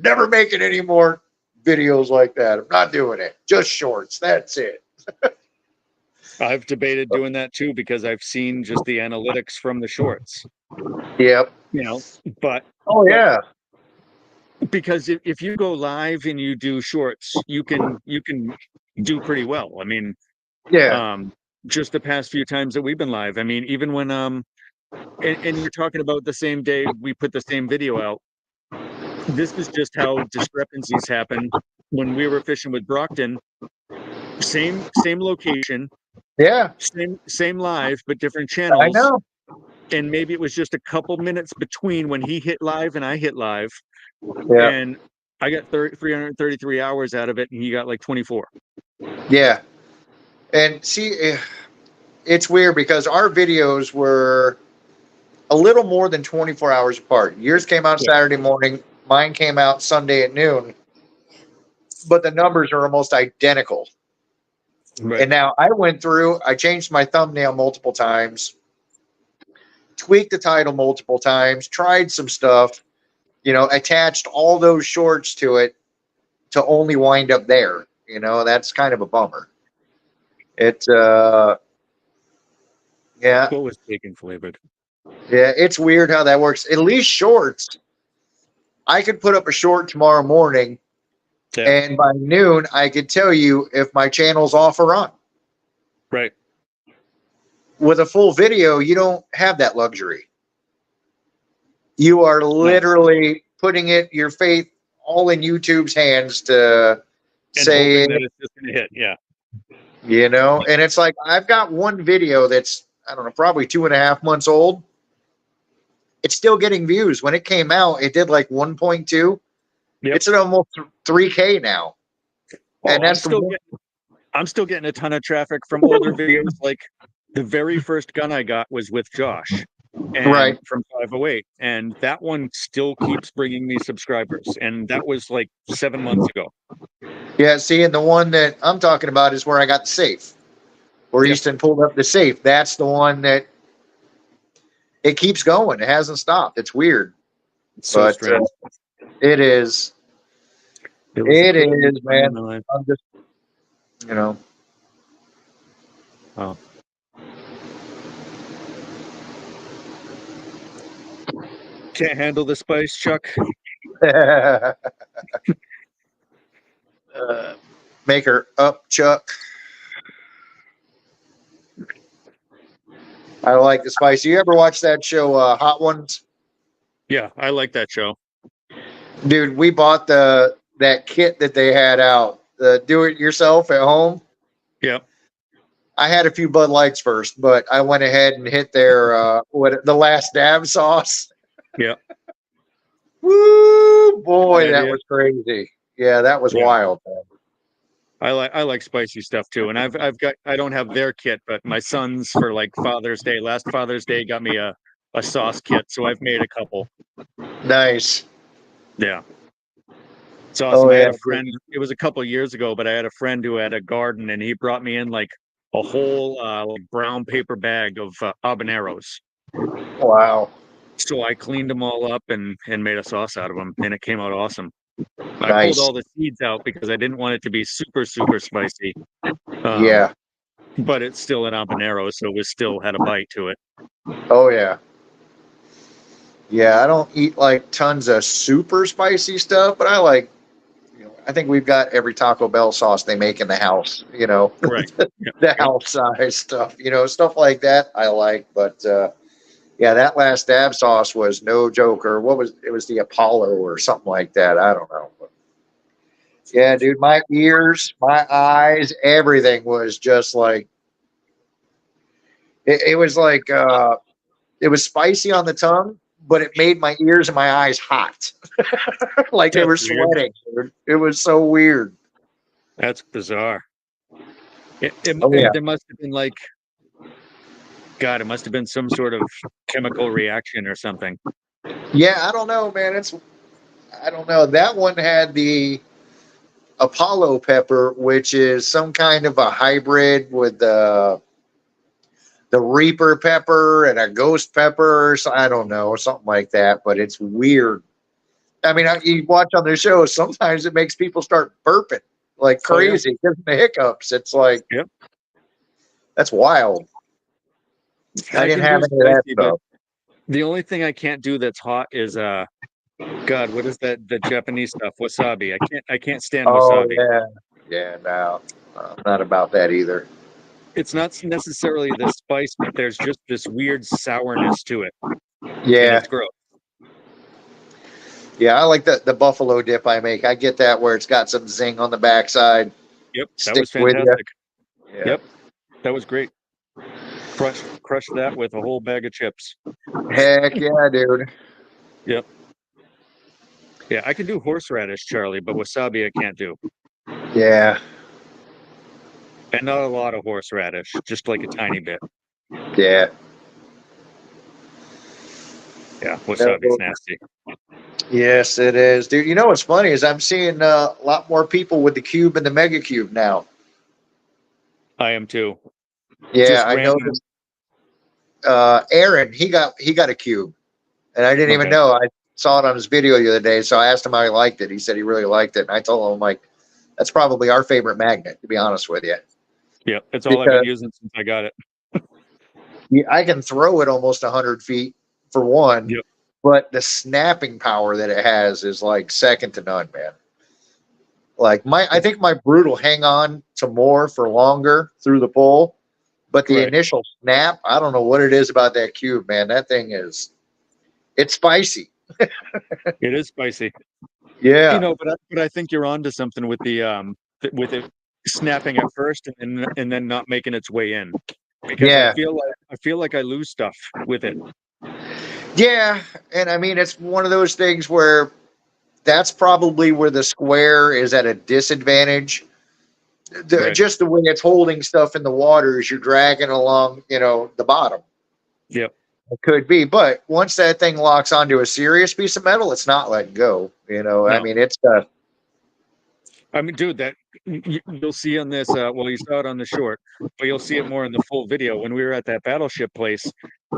[SPEAKER 3] never making any more videos like that. I'm not doing it. Just shorts. That's it.
[SPEAKER 1] I've debated doing that too because I've seen just the analytics from the shorts.
[SPEAKER 3] Yep.
[SPEAKER 1] But
[SPEAKER 3] yeah.
[SPEAKER 1] Because if you go live and you do shorts, you can do pretty well. I mean, just the past few times that we've been live. I mean, even when and you're talking about the same day we put the same video out. This is just how discrepancies happen. When we were fishing with Brockton, same location. Yeah. Same live, but different channels.
[SPEAKER 3] I know.
[SPEAKER 1] And maybe it was just a couple minutes between when he hit live and I hit live.
[SPEAKER 3] Yeah.
[SPEAKER 1] And I got 333 hours out of it, and he got 24.
[SPEAKER 3] Yeah. And see, it's weird because our videos were a little more than 24 hours apart. Yours came out Saturday morning. Mine came out Sunday at noon. But the numbers are almost identical.
[SPEAKER 1] Right.
[SPEAKER 3] And now I went through, I changed my thumbnail multiple times, tweaked the title multiple times, tried some stuff, attached all those shorts to it to only wind up there. That's kind of a bummer. It's yeah,
[SPEAKER 1] What was bacon flavored?
[SPEAKER 3] yeah, it's weird how that works. At least shorts, I could put up a short tomorrow morning,
[SPEAKER 1] Yeah.
[SPEAKER 3] and by noon I could tell you if my channel's off or on.
[SPEAKER 1] Right.
[SPEAKER 3] With a full video, you don't have that luxury. You are literally putting your faith all in YouTube's hands to
[SPEAKER 1] And
[SPEAKER 3] say,
[SPEAKER 1] hoping that it's just gonna hit. Yeah.
[SPEAKER 3] and it's like, I've got one video that's, I don't know, probably 2.5 months old. It's still getting views. When it came out, it did like 1.2.
[SPEAKER 1] Yep.
[SPEAKER 3] It's at almost 3K now. And that's
[SPEAKER 1] I'm still getting a ton of traffic from older videos. Like the very first gun I got was with Josh, and
[SPEAKER 3] Right.
[SPEAKER 1] from 508, and that one still keeps bringing me subscribers. And that was like 7 months ago.
[SPEAKER 3] Yeah, see, and the one that I'm talking about is where I got the safe, where
[SPEAKER 1] Yep.
[SPEAKER 3] Easton pulled up the safe. That's the one that it keeps going. It hasn't stopped. It's weird.
[SPEAKER 1] It's so
[SPEAKER 3] But,
[SPEAKER 1] strange.
[SPEAKER 3] It is.
[SPEAKER 1] It was a
[SPEAKER 3] It
[SPEAKER 1] crazy
[SPEAKER 3] is,
[SPEAKER 1] time
[SPEAKER 3] man.
[SPEAKER 1] in my life.
[SPEAKER 3] I'm just,
[SPEAKER 1] Oh. Can't handle the spice, Chuck.
[SPEAKER 3] Make her up, Chuck. I like the spice. You ever watch that show, Hot Ones?
[SPEAKER 1] Yeah, I like that show.
[SPEAKER 3] Dude, we bought that kit that they had out, the do it yourself at home.
[SPEAKER 1] Yep.
[SPEAKER 3] I had a few Bud Lights first, but I went ahead and hit their the last dab sauce.
[SPEAKER 1] Yeah.
[SPEAKER 3] Woo, boy,
[SPEAKER 1] Good
[SPEAKER 3] that
[SPEAKER 1] idea.
[SPEAKER 3] was crazy. Yeah, that was
[SPEAKER 1] Yeah.
[SPEAKER 3] wild, man.
[SPEAKER 1] I like spicy stuff too, and I don't have their kit, but my sons for like Father's Day, last Father's Day, got me a sauce kit, so I've made a couple.
[SPEAKER 3] Nice.
[SPEAKER 1] Yeah, it's awesome.
[SPEAKER 3] Oh,
[SPEAKER 1] I had
[SPEAKER 3] yeah.
[SPEAKER 1] a friend. It was a couple years ago, but I had a friend who had a garden, and he brought me in like a whole like brown paper bag of habaneros.
[SPEAKER 3] Wow.
[SPEAKER 1] So I cleaned them all up and made a sauce out of them, and it came out awesome. I
[SPEAKER 3] Nice.
[SPEAKER 1] pulled all the seeds out because I didn't want it to be super spicy.
[SPEAKER 3] Yeah.
[SPEAKER 1] But it's still an habanero, so it still had a bite to it.
[SPEAKER 3] Oh, yeah. Yeah, I don't eat like tons of super spicy stuff, but I like, I think we've got every Taco Bell sauce they make in the house,
[SPEAKER 1] Right.
[SPEAKER 3] the house size stuff, stuff like that I like. But yeah, that last dab sauce was no joke. Or it was the Apollo or something like that. I don't know. But yeah, dude, my ears, my eyes, everything was just like, it was like, it was spicy on the tongue, but it made my ears and my eyes hot. Like they were
[SPEAKER 1] That's weird.
[SPEAKER 3] sweating. Dude. It was so weird.
[SPEAKER 1] That's bizarre.
[SPEAKER 3] Oh, yeah.
[SPEAKER 1] There must have been like, God, it must have been some sort of chemical reaction or something.
[SPEAKER 3] Yeah, I don't know, man. I don't know. That one had the Apollo pepper, which is some kind of a hybrid with the Reaper pepper and a ghost pepper. So I don't know, something like that. But it's weird. I mean, you watch on the show, sometimes it makes people start burping like crazy, gives them the hiccups. It's like,
[SPEAKER 1] Yep.
[SPEAKER 3] That's wild. I didn't have any of that stuff.
[SPEAKER 1] The only thing I can't do that's hot is God, what is that? The Japanese stuff, wasabi. I can't stand wasabi.
[SPEAKER 3] Yeah, no, not about that either.
[SPEAKER 1] It's not necessarily the spice, but there's just this weird sourness to it.
[SPEAKER 3] Yeah,
[SPEAKER 1] and it's gross.
[SPEAKER 3] Yeah, I like the buffalo dip I make. I get that where it's got some zing on the backside.
[SPEAKER 1] Yep, that
[SPEAKER 3] Sticks
[SPEAKER 1] was
[SPEAKER 3] with ya.
[SPEAKER 1] fantastic.
[SPEAKER 3] Yeah.
[SPEAKER 1] Yep, that was great. Crush that with a whole bag of chips.
[SPEAKER 3] Heck yeah, dude.
[SPEAKER 1] Yep. Yeah, I can do horseradish, Charlie, but wasabi I can't do.
[SPEAKER 3] Yeah.
[SPEAKER 1] And not a lot of horseradish, just like a tiny bit.
[SPEAKER 3] Yeah.
[SPEAKER 1] Yeah, wasabi's nasty.
[SPEAKER 3] Yes, it is, dude. You know what's funny is I'm seeing a lot more people with the cube and the mega cube now.
[SPEAKER 1] I am too.
[SPEAKER 3] Yeah,
[SPEAKER 1] Just
[SPEAKER 3] I
[SPEAKER 1] random.
[SPEAKER 3] noticed. Aaron, he got a cube, and I didn't even
[SPEAKER 1] Okay.
[SPEAKER 3] know. I saw it on his video the other day, so I asked him how he liked it. He said he really liked it, and I told him like, that's probably our favorite magnet, to be honest with you.
[SPEAKER 1] Yeah, it's all I've
[SPEAKER 3] Because
[SPEAKER 1] been using since I got it.
[SPEAKER 3] I can throw it almost 100 feet for one,
[SPEAKER 1] Yep.
[SPEAKER 3] but the snapping power that it has is like second to none, man. Like I think my brood will hang on to more for longer through the pole, but the
[SPEAKER 1] Right.
[SPEAKER 3] initial snap, I don't know what it is about that cube, man. That thing it's spicy.
[SPEAKER 1] It is spicy.
[SPEAKER 3] Yeah.
[SPEAKER 1] But I think you're onto something with with it snapping at first and then not making its way in. Because
[SPEAKER 3] Yeah.
[SPEAKER 1] I feel like I lose stuff with it.
[SPEAKER 3] Yeah. And I mean, it's one of those things where that's probably where the square is at a disadvantage.
[SPEAKER 1] Right.
[SPEAKER 3] Just the way it's holding stuff in the water as you're dragging along, the bottom.
[SPEAKER 1] Yep.
[SPEAKER 3] It could be, but once that thing locks onto a serious piece of metal, it's not letting go. I
[SPEAKER 1] No.
[SPEAKER 3] mean, it's
[SPEAKER 1] I mean, dude, that you'll see on this. Well, you saw it on the short, but you'll see it more in the full video. When we were at that battleship place,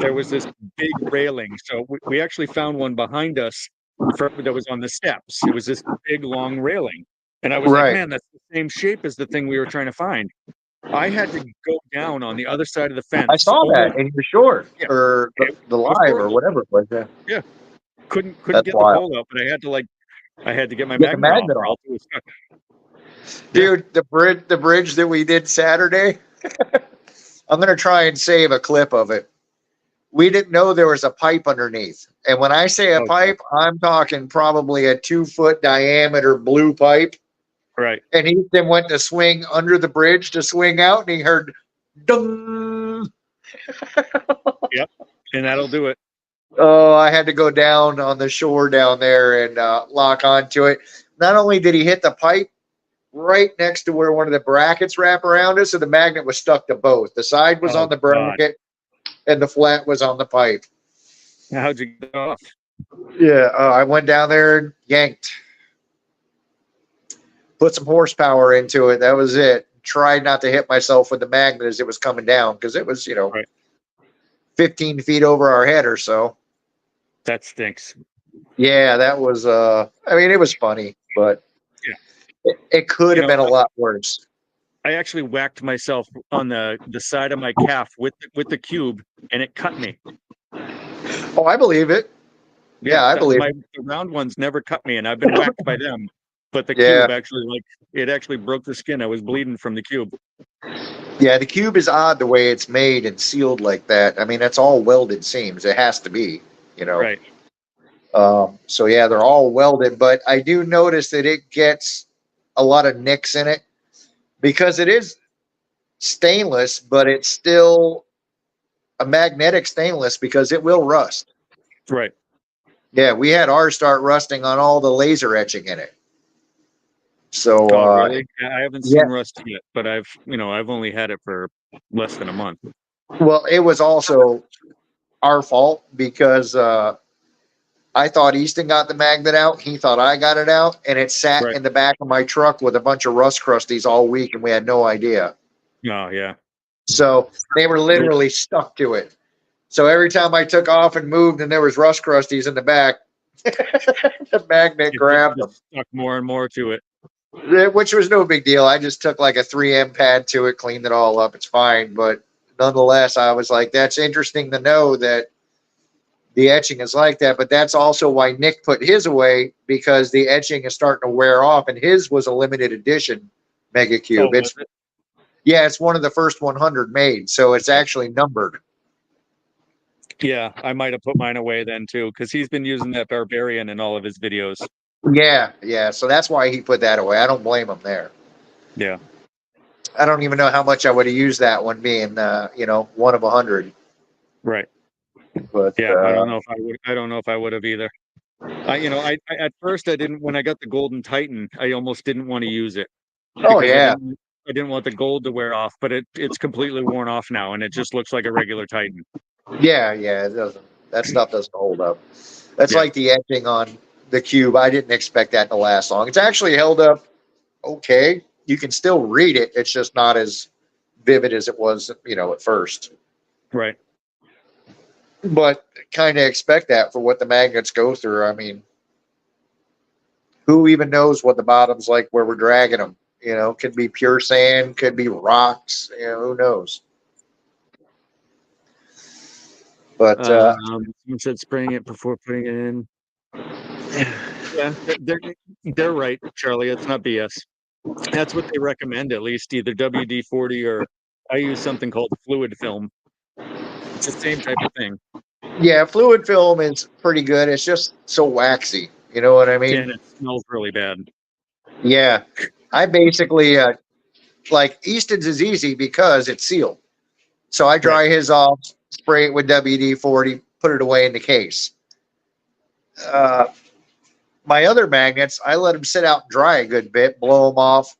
[SPEAKER 1] there was this big railing. So we actually found one behind us that was on the steps. It was this big, long railing, and I was like,
[SPEAKER 3] right.
[SPEAKER 1] man, that's the same shape as the thing we were trying to find. I had to go down on the other side of the fence.
[SPEAKER 3] I saw that in your short
[SPEAKER 1] Yeah.
[SPEAKER 3] or the live
[SPEAKER 1] course.
[SPEAKER 3] or whatever it was. Yeah.
[SPEAKER 1] Couldn't
[SPEAKER 3] That's
[SPEAKER 1] get
[SPEAKER 3] wild.
[SPEAKER 1] the pole out, but I had to get my
[SPEAKER 3] Get the
[SPEAKER 1] magnet
[SPEAKER 3] magnet
[SPEAKER 1] off. or
[SPEAKER 3] off.
[SPEAKER 1] else it was stuck.
[SPEAKER 3] Dude, the bridge that we did Saturday, I'm going to try and save a clip of it. We didn't know there was a pipe underneath. And when I say a
[SPEAKER 1] Oh,
[SPEAKER 3] pipe, I'm talking probably a 2-foot diameter blue pipe.
[SPEAKER 1] Right.
[SPEAKER 3] And he then went to swing under the bridge to swing out, and he heard dung.
[SPEAKER 1] Yep. And that'll do it.
[SPEAKER 3] Oh, I had to go down on the shore down there and lock onto it. Not only did he hit the pipe right next to where one of the brackets wrap around us, so the magnet was stuck to both. The side was on the bracket, and the flat was on the pipe.
[SPEAKER 1] How'd you get off?
[SPEAKER 3] Yeah, I went down there and yanked. Put some horsepower into it. That was it. Tried not to hit myself with the magnet as it was coming down because it was,
[SPEAKER 1] Right.
[SPEAKER 3] 15 feet over our head or so.
[SPEAKER 1] That stinks.
[SPEAKER 3] Yeah, that was, I mean, it was funny, but it could have been a lot worse.
[SPEAKER 1] I actually whacked myself on the side of my calf with the cube, and it cut me.
[SPEAKER 3] Oh, I believe it. Yeah, I believe it.
[SPEAKER 1] The round ones never cut me, and I've been whacked by them. But the
[SPEAKER 3] Yeah.
[SPEAKER 1] cube actually broke the skin. I was bleeding from the cube.
[SPEAKER 3] Yeah, the cube is odd the way it's made and sealed like that. I mean, that's all welded seams. It has to be,
[SPEAKER 1] Right.
[SPEAKER 3] So yeah, they're all welded, but I do notice that it gets a lot of nicks in it because it is stainless, but it's still a magnetic stainless because it will rust.
[SPEAKER 1] Right.
[SPEAKER 3] Yeah, we had ours start rusting on all the laser etching in it. So
[SPEAKER 1] Really? I haven't seen rust yet, but I've only had it for less than a month.
[SPEAKER 3] Well, it was also our fault because I thought Easton got the magnet out. He thought I got it out, and it sat in the back of my truck with a bunch of rust crusties all week, and we had no idea.
[SPEAKER 1] Oh, yeah.
[SPEAKER 3] So they were literally stuck to it. So every time I took off and moved and there was rust crusties in the back, the magnet grabbed them.
[SPEAKER 1] Stuck more and more to it.
[SPEAKER 3] Which was no big deal. I just took like a 3M pad to it, cleaned it all up. It's fine. But nonetheless, I was like, that's interesting to know that the etching is like that. But that's also why Nick put his away, because the etching is starting to wear off, and his was a limited edition Mega Cube.
[SPEAKER 1] Oh,
[SPEAKER 3] it's one of the first 100 made, so it's actually numbered.
[SPEAKER 1] Yeah, I might have put mine away then too, because he's been using that Barbarian in all of his videos.
[SPEAKER 3] Yeah. So that's why he put that away. I don't blame him there.
[SPEAKER 1] Yeah.
[SPEAKER 3] I don't even know how much I would have used that one being, one of 100.
[SPEAKER 1] Right.
[SPEAKER 3] But
[SPEAKER 1] yeah, I don't know if I would. I don't know if I would have either. I at first I didn't. When I got the Golden Titan, I almost didn't want to use it.
[SPEAKER 3] Oh yeah.
[SPEAKER 1] I didn't want the gold to wear off, but it's completely worn off now, and it just looks like a regular Titan.
[SPEAKER 3] Yeah, it doesn't. That stuff doesn't hold up. That's like the etching on the Cube. I didn't expect that to last long. It's actually held up okay. You can still read it. It's just not as vivid as it was, at first.
[SPEAKER 1] Right.
[SPEAKER 3] But kind of expect that for what the magnets go through. I mean, who even knows what the bottom's like where we're dragging them? Could be pure sand, could be rocks. Who knows? But
[SPEAKER 1] Someone said spraying it before putting it in. Yeah, they're right, Charlie. It's not BS. That's what they recommend, at least either WD-40 or I use something called fluid film. It's the same type of thing.
[SPEAKER 3] yeah, fluid film is pretty good. It's just so waxy. You know what I mean?
[SPEAKER 1] And it smells really bad.
[SPEAKER 3] Yeah. I basically, like Easton's is easy because it's sealed. So I dry his off, spray it with WD-40, put it away in the case. My other magnets, I let them sit out and dry a good bit, blow them off,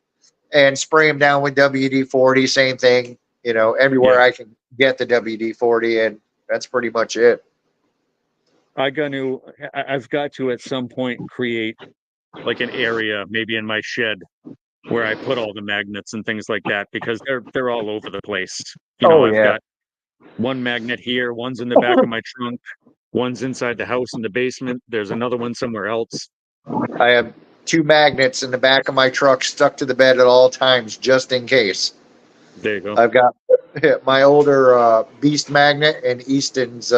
[SPEAKER 3] and spray them down with WD-40. Same thing, everywhere I can get the WD-40, and that's pretty much it.
[SPEAKER 1] I've got to at some point create like an area, maybe in my shed, where I put all the magnets and things like that, because they're all over the place. I've got one magnet here, one's in the back of my trunk, one's inside the house in the basement. There's another one somewhere else.
[SPEAKER 3] I have 2 magnets in the back of my truck stuck to the bed at all times, just in case.
[SPEAKER 1] There you go.
[SPEAKER 3] I've got my older Beast magnet and Easton's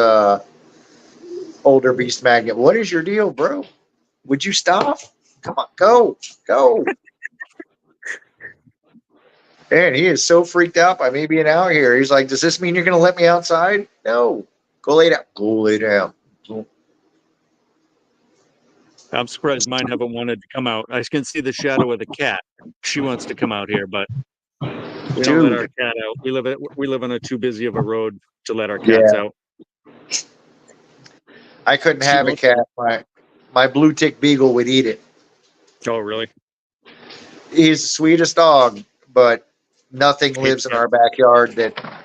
[SPEAKER 3] older Beast magnet. What is your deal, bro? Would you stop? Come on, go. And he is so freaked out by me being out here. He's like, does this mean you're going to let me outside? No. Go lay down. Go lay down.
[SPEAKER 1] I'm surprised mine haven't wanted to come out. I can see the shadow of the cat. She wants to come out here, but we don't let our cat out. We live on a too busy of a road to let our cats out.
[SPEAKER 3] I couldn't have a cat. My blue tick beagle would eat it.
[SPEAKER 1] Oh, really?
[SPEAKER 3] He's the sweetest dog, but nothing lives in our backyard that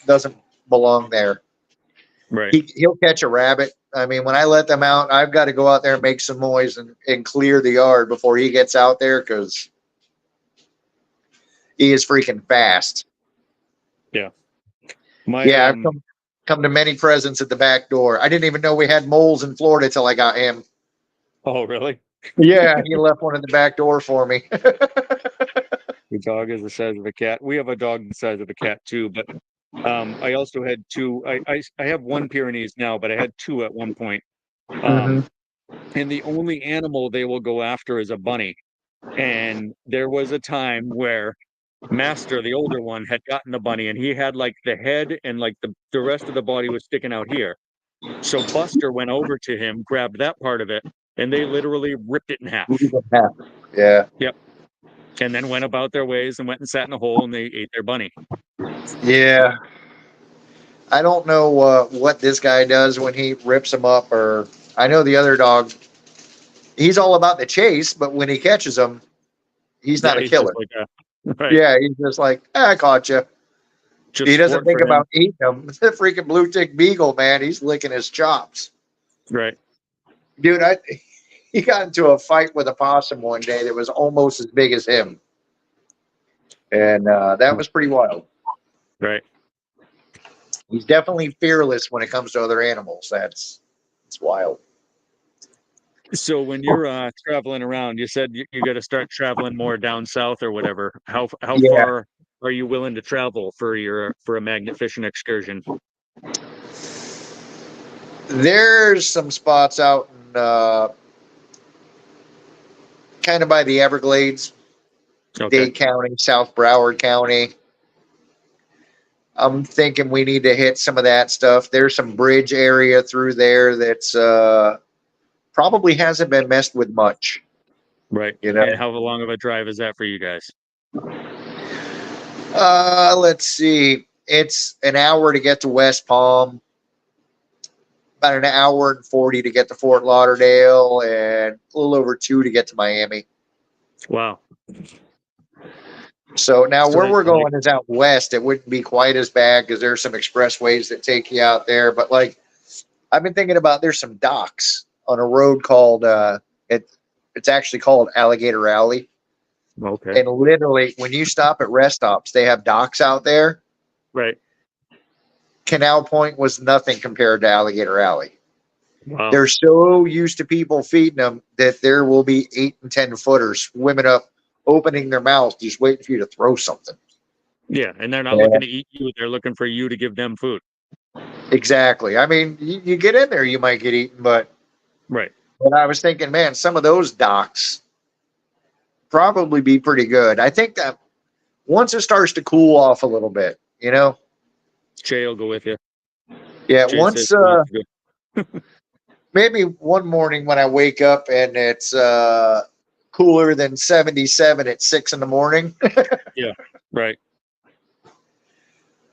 [SPEAKER 3] doesn't belong there.
[SPEAKER 1] Right.
[SPEAKER 3] He'll catch a rabbit. I mean, when I let them out, I've got to go out there and make some noise and clear the yard before he gets out there, because he is freaking fast.
[SPEAKER 1] Yeah.
[SPEAKER 3] I've come to many presents at the back door. I didn't even know we had moles in Florida till I got him.
[SPEAKER 1] Oh, really?
[SPEAKER 3] Yeah, he left one in the back door for me.
[SPEAKER 1] The dog is the size of a cat. We have a dog the size of a cat too, but I also had 2. I have 1 Pyrenees now, but I had 2 at one point. And the only animal they will go after is a bunny. And there was a time where Master, the older one, had gotten a bunny, and he had like the head and like the rest of the body was sticking out here. So Buster went over to him, grabbed that part of it, and they literally ripped it in half.
[SPEAKER 3] Yeah.
[SPEAKER 1] Yep. And then went about their ways and went and sat in a hole, and they ate their bunny.
[SPEAKER 3] Yeah. I don't know what this guy does when he rips them up, or I know the other dog, he's all about the chase, but when he catches them, he's not a killer.
[SPEAKER 1] Right.
[SPEAKER 3] Yeah, he's just like, I caught you. He doesn't think about eating them. The freaking blue tick beagle, man, he's licking his chops.
[SPEAKER 1] Right.
[SPEAKER 3] Dude, he got into a fight with a possum one day that was almost as big as him. And that was pretty wild.
[SPEAKER 1] Right.
[SPEAKER 3] He's definitely fearless when it comes to other animals. It's wild.
[SPEAKER 1] So when you're traveling around, you said you got to start traveling more down south or whatever. How far are you willing to travel for a magnet fishing excursion?
[SPEAKER 3] There's some spots out in kind of by the Everglades, Dade County, South Broward County. I'm thinking we need to hit some of that stuff. There's some bridge area through there that's probably hasn't been messed with much.
[SPEAKER 1] Right. And how long of a drive is that for you guys?
[SPEAKER 3] Let's see. It's an hour to get to West Palm, about an hour and 40 to get to Fort Lauderdale, and a little over 2 to get to Miami.
[SPEAKER 1] Wow.
[SPEAKER 3] So now where we're going is out west. It wouldn't be quite as bad because there's some expressways that take you out there. But like, I've been thinking about, there's some docks on a road called, it's actually called Alligator Alley.
[SPEAKER 1] Okay.
[SPEAKER 3] And literally, when you stop at rest stops, they have docks out there.
[SPEAKER 1] Right.
[SPEAKER 3] Canal Point was nothing compared to Alligator Alley.
[SPEAKER 1] Wow.
[SPEAKER 3] They're so used to people feeding them that there will be 8 and 10 footers swimming up, opening their mouths, just waiting for you to throw something.
[SPEAKER 1] Yeah, and they're not looking to eat you; they're looking for you to give them food.
[SPEAKER 3] Exactly. I mean, you get in there, you might get eaten, but
[SPEAKER 1] Right.
[SPEAKER 3] I was thinking, man, some of those docks probably be pretty good. I think that once it starts to cool off a little bit,
[SPEAKER 1] Jay will go with you.
[SPEAKER 3] yeah,
[SPEAKER 1] Jay
[SPEAKER 3] once
[SPEAKER 1] says he wants to go.
[SPEAKER 3] maybe one morning when I wake up and it's cooler than 77 at 6 in the morning.
[SPEAKER 1] Yeah. Right.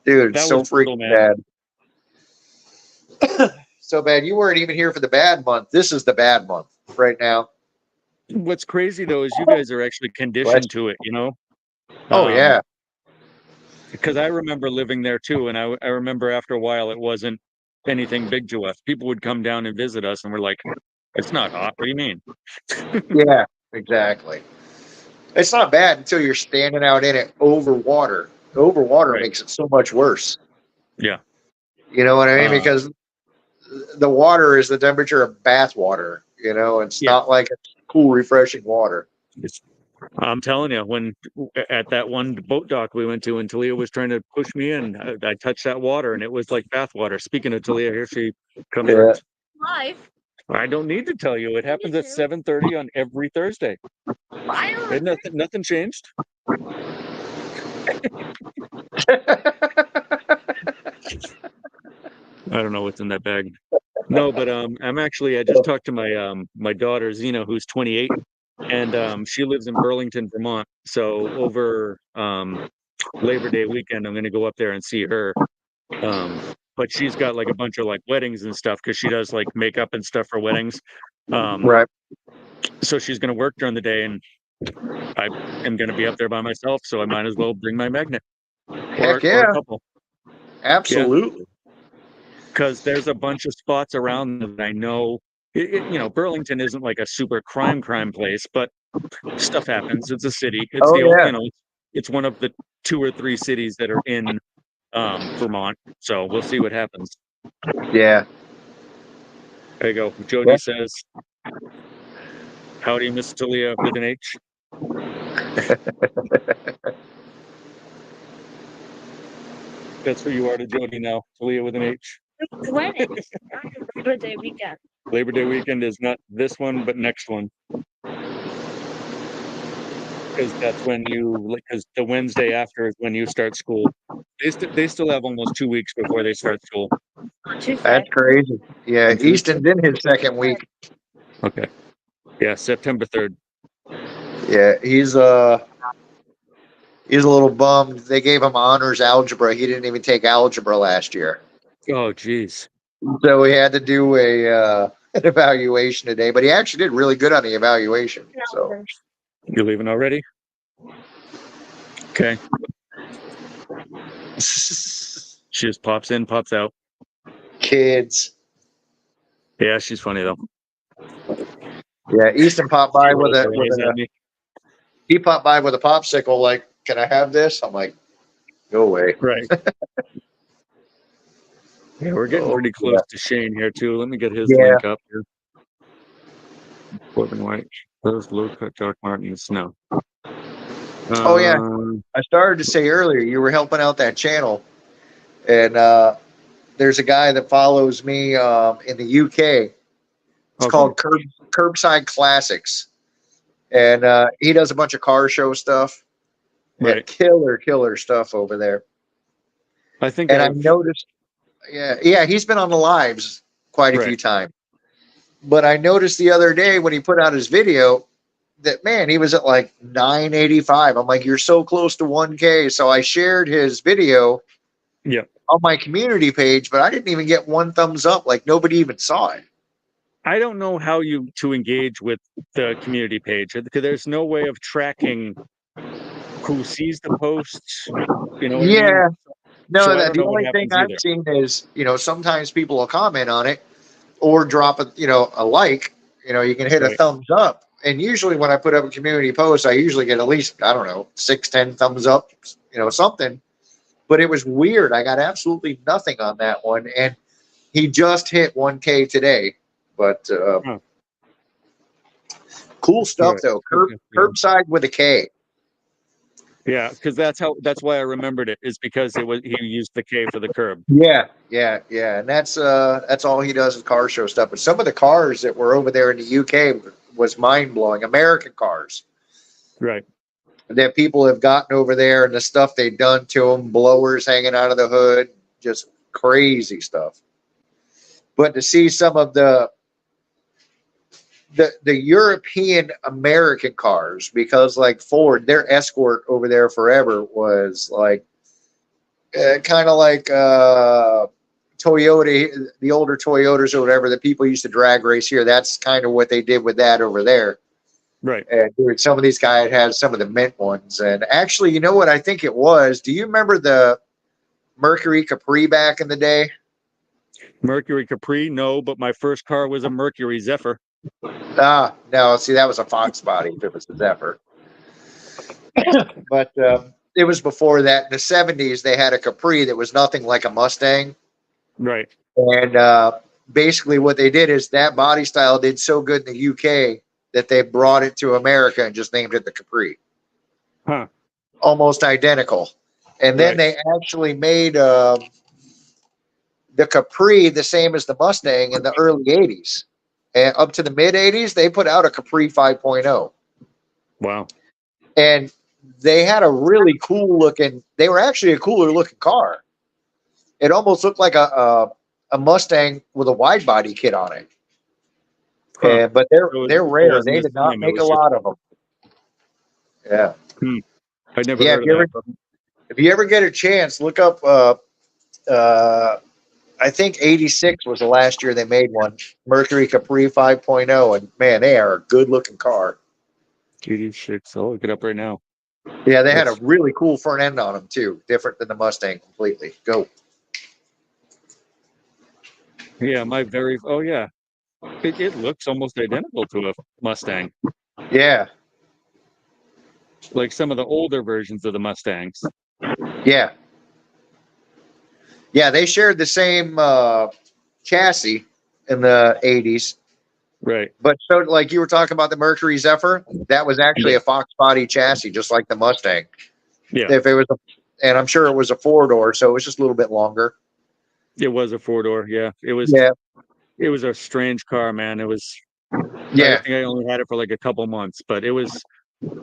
[SPEAKER 3] Dude,
[SPEAKER 1] That
[SPEAKER 3] so
[SPEAKER 1] was brutal,
[SPEAKER 3] freaking
[SPEAKER 1] man.
[SPEAKER 3] bad. So bad. You weren't even here for the bad month. This is the bad month right now.
[SPEAKER 1] What's crazy though is you guys are actually conditioned to it, you know?
[SPEAKER 3] Oh, yeah.
[SPEAKER 1] Because I remember living there too, and I remember after a while it wasn't anything big to us. People would come down and visit us, and we're like, "It's not hot. What do you mean?"
[SPEAKER 3] Yeah, exactly. It's not bad until you're standing out in it over water. Over water
[SPEAKER 1] Right.
[SPEAKER 3] makes it so much worse.
[SPEAKER 1] Yeah.
[SPEAKER 3] You know what I mean?
[SPEAKER 1] Uh,
[SPEAKER 3] Because the water is the temperature of bath water. It's
[SPEAKER 1] Yeah.
[SPEAKER 3] not like it's cool, refreshing water.
[SPEAKER 1] I'm telling you, when at that one boat dock we went to, and Talia was trying to push me in, I touched that water, and it was like bath water. Speaking of Talia, here she comes.
[SPEAKER 3] Yeah.
[SPEAKER 2] Live.
[SPEAKER 1] I don't need to tell you. It happens at 7:30 on every Thursday. And nothing changed. I don't know what's in that bag. No, but I just talked to my daughter Zena, who's 28, and she lives in Burlington, Vermont. So over Labor Day weekend, I'm going to go up there and see her. But she's got like a bunch of like weddings and stuff because she does like makeup and stuff for weddings.
[SPEAKER 3] Right.
[SPEAKER 1] So she's going to work during the day, and I am going to be up there by myself. So I might as well bring my magnet or
[SPEAKER 3] Heck yeah.
[SPEAKER 1] a couple.
[SPEAKER 3] Absolutely.
[SPEAKER 1] Because there's a bunch of spots around that I know. Burlington isn't like a super crime place, but stuff happens. It's a city. It's
[SPEAKER 3] Oh, yeah.
[SPEAKER 1] It's one of the 2 or 3 cities that are in Vermont. So we'll see what happens.
[SPEAKER 3] Yeah.
[SPEAKER 1] There you go. Jody says, "Howdy, Miss Talia with an H." That's who you are to Jody now, Talia with an H.
[SPEAKER 2] When is Labor Day weekend?
[SPEAKER 1] Labor Day weekend is not this one, but next one. Because that's when because the Wednesday after is when you start school. They still have almost 2 weeks before they start school.
[SPEAKER 3] That's crazy. Yeah. Easton's in his second week.
[SPEAKER 1] Okay. Yeah, September 3rd.
[SPEAKER 3] Yeah. He's a little bummed. They gave him honors algebra. He didn't even take algebra last year.
[SPEAKER 1] Oh, geez.
[SPEAKER 3] So we had to do an evaluation today, but he actually did really good on the evaluation. So
[SPEAKER 1] You leaving already? Okay. She just pops in, pops out.
[SPEAKER 3] Kids.
[SPEAKER 1] Yeah, she's funny though.
[SPEAKER 3] Yeah, Easton popped by with
[SPEAKER 1] Rolls her eyes at me.
[SPEAKER 3] he popped by with a popsicle. Like, can I have this? I'm like, go away.
[SPEAKER 1] Right. Yeah, we're getting pretty close to Shane here too. Let me get his link up here. Corbin White, those low cut Doc Martens. No.
[SPEAKER 3] Oh yeah, I started to say earlier you were helping out that channel, and there's a guy that follows me in the UK. It's called Curbside Classics, and he does a bunch of car show stuff.
[SPEAKER 1] Right.
[SPEAKER 3] Killer stuff over there.
[SPEAKER 1] I think,
[SPEAKER 3] and I've noticed. Yeah, he's been on the lives quite a few times. But I noticed the other day when he put out his video that, man, he was at like 985. I'm like, you're so close to 1K. So I shared his video on my community page, but I didn't even get one thumbs up. Like, nobody even saw it.
[SPEAKER 1] I don't know how to engage with the community page because there's no way of tracking who sees the posts. You know what I mean?
[SPEAKER 3] No,
[SPEAKER 1] So
[SPEAKER 3] the only thing I've seen is, sometimes people will comment on it or drop a like, you can hit a thumbs up. and usually when I put up a community post, I usually get at least, I don't know, 6, 10 thumbs up, something. But it was weird. I got absolutely nothing on that one. And he just hit 1K today. But cool stuff,
[SPEAKER 1] Right.
[SPEAKER 3] though.
[SPEAKER 1] Okay.
[SPEAKER 3] Curbside with a K.
[SPEAKER 1] Yeah, because that's why I remembered it, is because he used the K for the curb.
[SPEAKER 3] Yeah. And that's all he does is car show stuff. But some of the cars that were over there in the UK was mind blowing. American cars
[SPEAKER 1] Right.
[SPEAKER 3] that people have gotten over there, and the stuff they've done to them, blowers hanging out of the hood, just crazy stuff. But to see some of the European American cars, because like Ford, their Escort over there forever was like kind of like Toyota, the older Toyotas or whatever that people used to drag race here. That's kind of what they did with that over there.
[SPEAKER 1] Right.
[SPEAKER 3] And dude, some of these guys had some of the mint ones. And actually, you know what I think it was? Do you remember the Mercury Capri back in the day?
[SPEAKER 1] Mercury Capri, no, but my first car was a Mercury Zephyr.
[SPEAKER 3] No, see, that was a Fox body if it was the Zephyr. But it was before that. In the 70s, they had a Capri that was nothing like a Mustang.
[SPEAKER 1] Right.
[SPEAKER 3] And basically what they did is that body style did so good in the UK that they brought it to America and just named it the Capri.
[SPEAKER 1] Huh.
[SPEAKER 3] Almost identical. And then
[SPEAKER 1] Right.
[SPEAKER 3] they actually made the Capri the same as the Mustang in the early 80s. And up to the mid 80s, they put out a Capri 5.0.
[SPEAKER 1] Wow.
[SPEAKER 3] And they had a really cool looking, they were actually a cooler looking car. It almost looked like a Mustang with a wide body kit on it.
[SPEAKER 1] Huh.
[SPEAKER 3] But they're rare.
[SPEAKER 1] wasn't
[SPEAKER 3] They
[SPEAKER 1] the
[SPEAKER 3] did not
[SPEAKER 1] same, it
[SPEAKER 3] make a
[SPEAKER 1] was just-
[SPEAKER 3] lot of them. Yeah.
[SPEAKER 1] I never
[SPEAKER 3] Yeah,
[SPEAKER 1] heard of that.
[SPEAKER 3] if you ever get a chance, look up I think 86 was the last year they made one. Mercury Capri 5.0. And man, they are a good looking car.
[SPEAKER 1] 86. I'll look it up right now.
[SPEAKER 3] Yeah, they had a
[SPEAKER 1] That's-
[SPEAKER 3] really cool front end on them too. Different than the Mustang completely. Go.
[SPEAKER 1] Yeah, oh yeah. It looks almost identical to a Mustang.
[SPEAKER 3] Yeah.
[SPEAKER 1] Like some of the older versions of the Mustangs.
[SPEAKER 3] Yeah. Yeah, they shared the same chassis in the 80s.
[SPEAKER 1] Right.
[SPEAKER 3] But so, like you were talking about the Mercury Zephyr, that was actually a Fox body chassis, just like the Mustang.
[SPEAKER 1] Yeah.
[SPEAKER 3] If it was, and I'm sure it was a 4-door, so it was just a little bit longer.
[SPEAKER 1] It was a 4-door. Yeah. It was a strange car, man. I think I only had it for like a couple months, but it was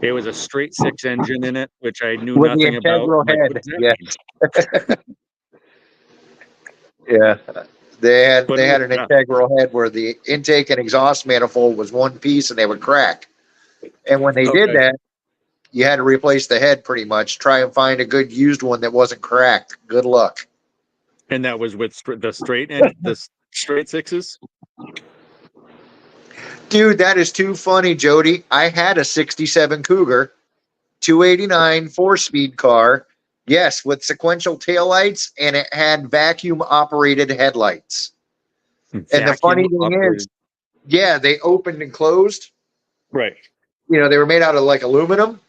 [SPEAKER 1] a straight 6 engine in it, which I knew
[SPEAKER 3] With the
[SPEAKER 1] nothing about.
[SPEAKER 3] integral
[SPEAKER 1] Like,
[SPEAKER 3] head.
[SPEAKER 1] what does that mean?
[SPEAKER 3] Yeah. They had
[SPEAKER 1] But
[SPEAKER 3] an integral head where the intake and exhaust manifold was one piece and they would crack. And when they did that, you had to replace the head pretty much. Try and find a good used one that wasn't cracked. Good luck.
[SPEAKER 1] And that was with the straight end, the straight 6s.
[SPEAKER 3] Dude, that is too funny, Jody. I had a 67 Cougar, 289 4-speed car. Yes, with sequential taillights, and it had vacuum operated headlights. And the funny thing is, yeah, they opened and closed.
[SPEAKER 1] Right.
[SPEAKER 3] You know, they were made out of like aluminum,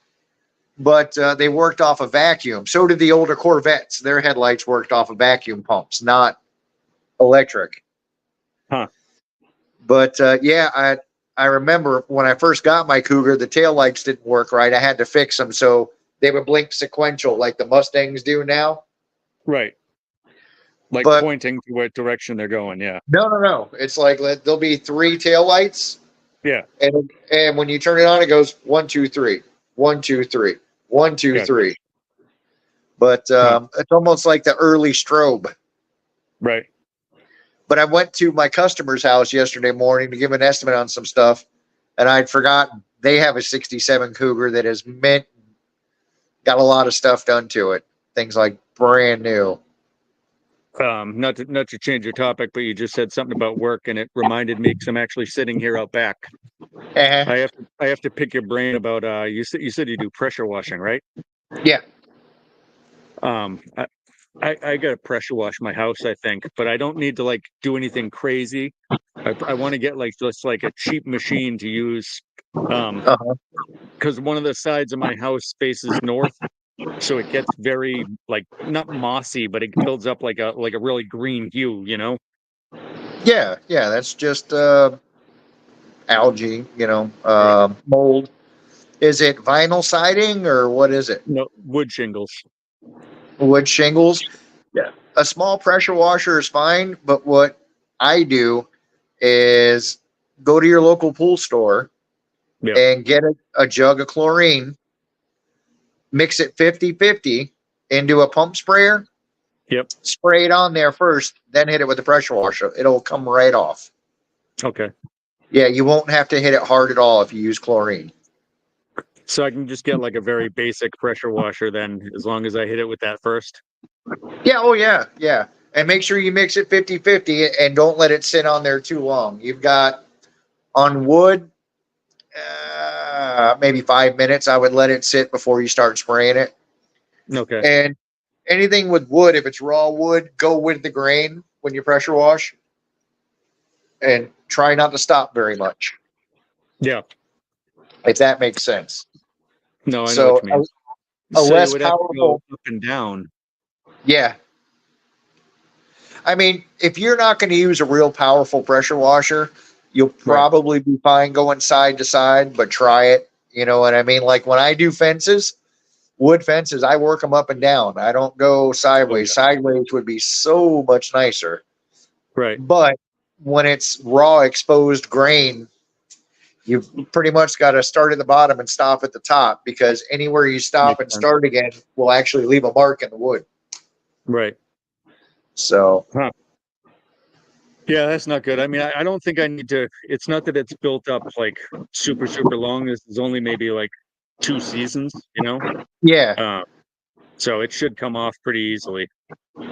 [SPEAKER 3] but they worked off a vacuum. So did the older Corvettes. Their headlights worked off of vacuum pumps, not electric.
[SPEAKER 1] Huh.
[SPEAKER 3] But yeah, I remember when I first got my Cougar, the taillights didn't work right. I had to fix them so they would blink sequential like the Mustangs do now.
[SPEAKER 1] Right. Like pointing to what direction they're going. Yeah.
[SPEAKER 3] No. It's like there'll be 3 taillights.
[SPEAKER 1] Yeah.
[SPEAKER 3] And when you turn it on, it goes 1, 2, 3, 1, 2, 3, 1, 2, 3. But it's almost like the early strobe.
[SPEAKER 1] Right.
[SPEAKER 3] But I went to my customer's house yesterday morning to give an estimate on some stuff, and I'd forgotten they have a 67 Cougar that is mint, got a lot of stuff done to it. Things like brand new.
[SPEAKER 1] Not to change your topic, but you just said something about work, and it reminded me because I'm actually sitting here out back. I have to pick your brain about you said you do pressure washing, right?
[SPEAKER 3] Yeah.
[SPEAKER 1] I gotta pressure wash my house, I think, but I don't need to like do anything crazy. I want to get like just like a cheap machine to use
[SPEAKER 3] Uh-huh.
[SPEAKER 1] Because one of the sides of my house faces north, so it gets very like not mossy, but it builds up like a really green hue, you know?
[SPEAKER 3] Yeah, yeah, that's just algae,
[SPEAKER 1] Right.
[SPEAKER 3] mold. Is it vinyl siding or what is it?
[SPEAKER 1] No, wood shingles.
[SPEAKER 3] Wood shingles? Yeah. A small pressure washer is fine, but what I do is go to your local pool store
[SPEAKER 1] Yep.
[SPEAKER 3] and get a jug of chlorine, mix it 50-50 into a pump sprayer,
[SPEAKER 1] Yep.
[SPEAKER 3] spray it on there first, then hit it with the pressure washer. It'll come right off.
[SPEAKER 1] Okay.
[SPEAKER 3] Yeah, you won't have to hit it hard at all if you use chlorine.
[SPEAKER 1] So I can just get like a very basic pressure washer then, as long as I hit it with that first.
[SPEAKER 3] Yeah, oh yeah, yeah. And make sure you mix it 50-50 and don't let it sit on there too long. You've got on wood, maybe 5 minutes. I would let it sit before you start spraying it.
[SPEAKER 1] Okay.
[SPEAKER 3] And anything with wood, if it's raw wood, go with the grain when you pressure wash and try not to stop very much,
[SPEAKER 1] Yeah.
[SPEAKER 3] if that makes sense.
[SPEAKER 1] No, I know what
[SPEAKER 3] So
[SPEAKER 1] you mean.
[SPEAKER 3] a
[SPEAKER 1] So it
[SPEAKER 3] less
[SPEAKER 1] would have to go
[SPEAKER 3] powerful,
[SPEAKER 1] up and down.
[SPEAKER 3] yeah. I mean, if you're not going to use a real powerful pressure washer, you'll
[SPEAKER 1] Right.
[SPEAKER 3] probably be fine going side to side, but try it. You know what I mean? Like when I do fences, wood fences, I work them up and down. I don't go sideways.
[SPEAKER 1] Oh,
[SPEAKER 3] Sideways would be so much nicer.
[SPEAKER 1] right.
[SPEAKER 3] But when it's raw exposed grain, you've pretty much got to start at the bottom and stop at the top, because anywhere you stop
[SPEAKER 1] Makes
[SPEAKER 3] and
[SPEAKER 1] sense.
[SPEAKER 3] start again will actually leave a mark in the wood.
[SPEAKER 1] Right.
[SPEAKER 3] So,
[SPEAKER 1] Huh. Yeah, that's not good. I mean, I don't think I need to. It's not that it's built up like super, super long. This is only maybe like 2 seasons, you know?
[SPEAKER 3] yeah.
[SPEAKER 1] So it should come off pretty easily.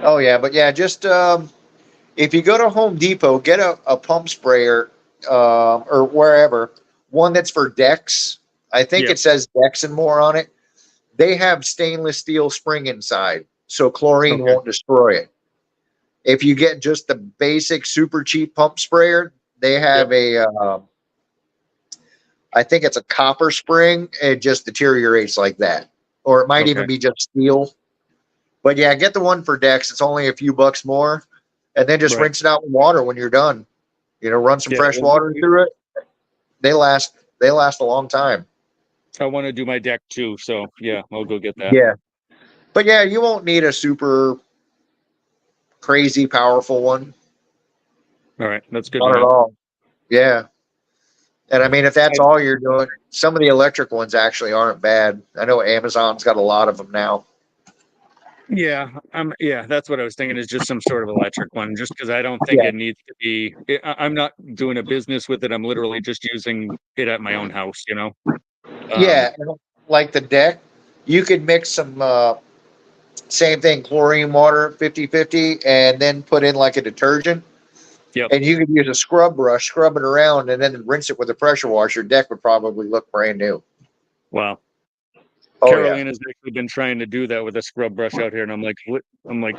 [SPEAKER 3] Oh, yeah. But yeah, just if you go to Home Depot, get a pump sprayer or wherever, one that's for decks. I think
[SPEAKER 1] Yeah.
[SPEAKER 3] it says decks and more on it. They have stainless steel spring inside, so chlorine
[SPEAKER 1] Okay.
[SPEAKER 3] won't destroy it. If you get just the basic super cheap pump sprayer, they have I think it's a copper spring. It just deteriorates like that. Or it might even
[SPEAKER 1] Okay.
[SPEAKER 3] be just steel. But yeah, get the one for decks. It's only a few bucks more. And then just
[SPEAKER 1] Right.
[SPEAKER 3] rinse it out with water when you're done. Run some
[SPEAKER 1] Yeah.
[SPEAKER 3] fresh
[SPEAKER 1] Well,
[SPEAKER 3] water through it. They last a long time.
[SPEAKER 1] I want to do my deck too. So yeah, I'll go get that.
[SPEAKER 3] Yeah. But yeah, you won't need a super crazy powerful one.
[SPEAKER 1] All right. That's good to
[SPEAKER 3] Not at
[SPEAKER 1] know.
[SPEAKER 3] all. Yeah. And I mean, if that's
[SPEAKER 1] I,
[SPEAKER 3] all you're doing, some of the electric ones actually aren't bad. I know Amazon's got a lot of them now.
[SPEAKER 1] yeah. Yeah, that's what I was thinking, is just some sort of electric one, just because I don't think
[SPEAKER 3] Yeah.
[SPEAKER 1] it needs to be. I'm not doing a business with it. I'm literally just using it at my own house, you know?
[SPEAKER 3] Yeah. Like the deck, you could mix some, same thing, chlorine water, 50-50, and then put in like a detergent.
[SPEAKER 1] Yep.
[SPEAKER 3] And you could use a scrub brush, scrub it around, and then rinse it with a pressure washer. Deck would probably look brand new.
[SPEAKER 1] Wow.
[SPEAKER 3] Oh, yeah.
[SPEAKER 1] Carolyn has actually been trying to do that with a scrub brush out here, and I'm like, what? I'm like,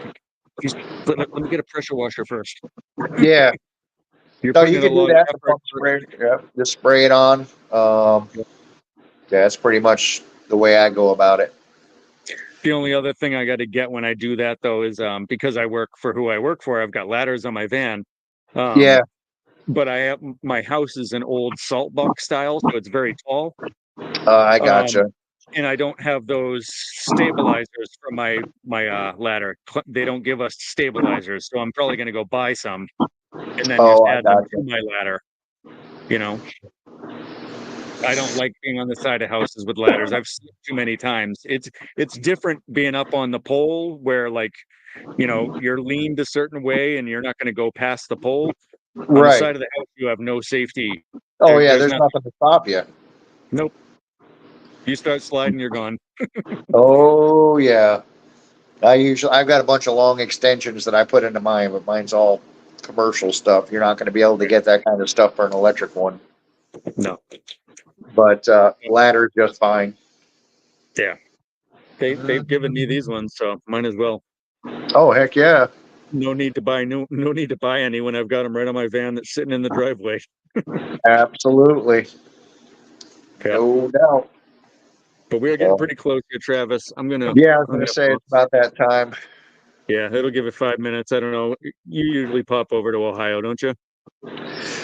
[SPEAKER 1] let me get a pressure washer first.
[SPEAKER 3] Yeah.
[SPEAKER 1] You're
[SPEAKER 3] No,
[SPEAKER 1] putting
[SPEAKER 3] you
[SPEAKER 1] in a
[SPEAKER 3] could do
[SPEAKER 1] lot of
[SPEAKER 3] that. The
[SPEAKER 1] effort.
[SPEAKER 3] pump spray. Yeah. Just spray it on. Yeah, that's pretty much the way I go about it.
[SPEAKER 1] The only other thing I got to get when I do that though is because I work for who I work for, I've got ladders on my van.
[SPEAKER 3] Yeah.
[SPEAKER 1] But I have, my house is an old salt box style, so it's very tall.
[SPEAKER 3] I
[SPEAKER 1] Um,
[SPEAKER 3] gotcha.
[SPEAKER 1] and I don't have those stabilizers for my ladder. They don't give us stabilizers, so I'm probably going to go buy some and then just
[SPEAKER 3] Oh, I
[SPEAKER 1] add them
[SPEAKER 3] gotcha.
[SPEAKER 1] to my ladder. You know, I don't like being on the side of houses with ladders. I've seen it too many times. It's different being up on the pole where like, you know, you're leaned a certain way and you're not going to go past the pole. On the
[SPEAKER 3] Right.
[SPEAKER 1] side of the house, you have no safety.
[SPEAKER 3] Oh, yeah.
[SPEAKER 1] There's
[SPEAKER 3] There's
[SPEAKER 1] nothing.
[SPEAKER 3] nothing to stop you.
[SPEAKER 1] Nope. You start sliding, you're gone.
[SPEAKER 3] Oh, yeah. I've got a bunch of long extensions that I put into mine, but mine's all commercial stuff. You're not going to be able to get that kind of stuff for an electric one.
[SPEAKER 1] No.
[SPEAKER 3] But ladder's just fine.
[SPEAKER 1] Yeah. They've given me these ones, so might as well.
[SPEAKER 3] Oh, heck yeah.
[SPEAKER 1] No need to buy no need to buy any when I've got them right on my van that's sitting in the driveway.
[SPEAKER 3] Absolutely.
[SPEAKER 1] Yeah.
[SPEAKER 3] No doubt.
[SPEAKER 1] But we're getting pretty close here, Travis.
[SPEAKER 3] Yeah, I was going to say it's about that time.
[SPEAKER 1] Yeah, it'll give it 5 minutes. I don't know. You usually pop over to Ohio, don't you?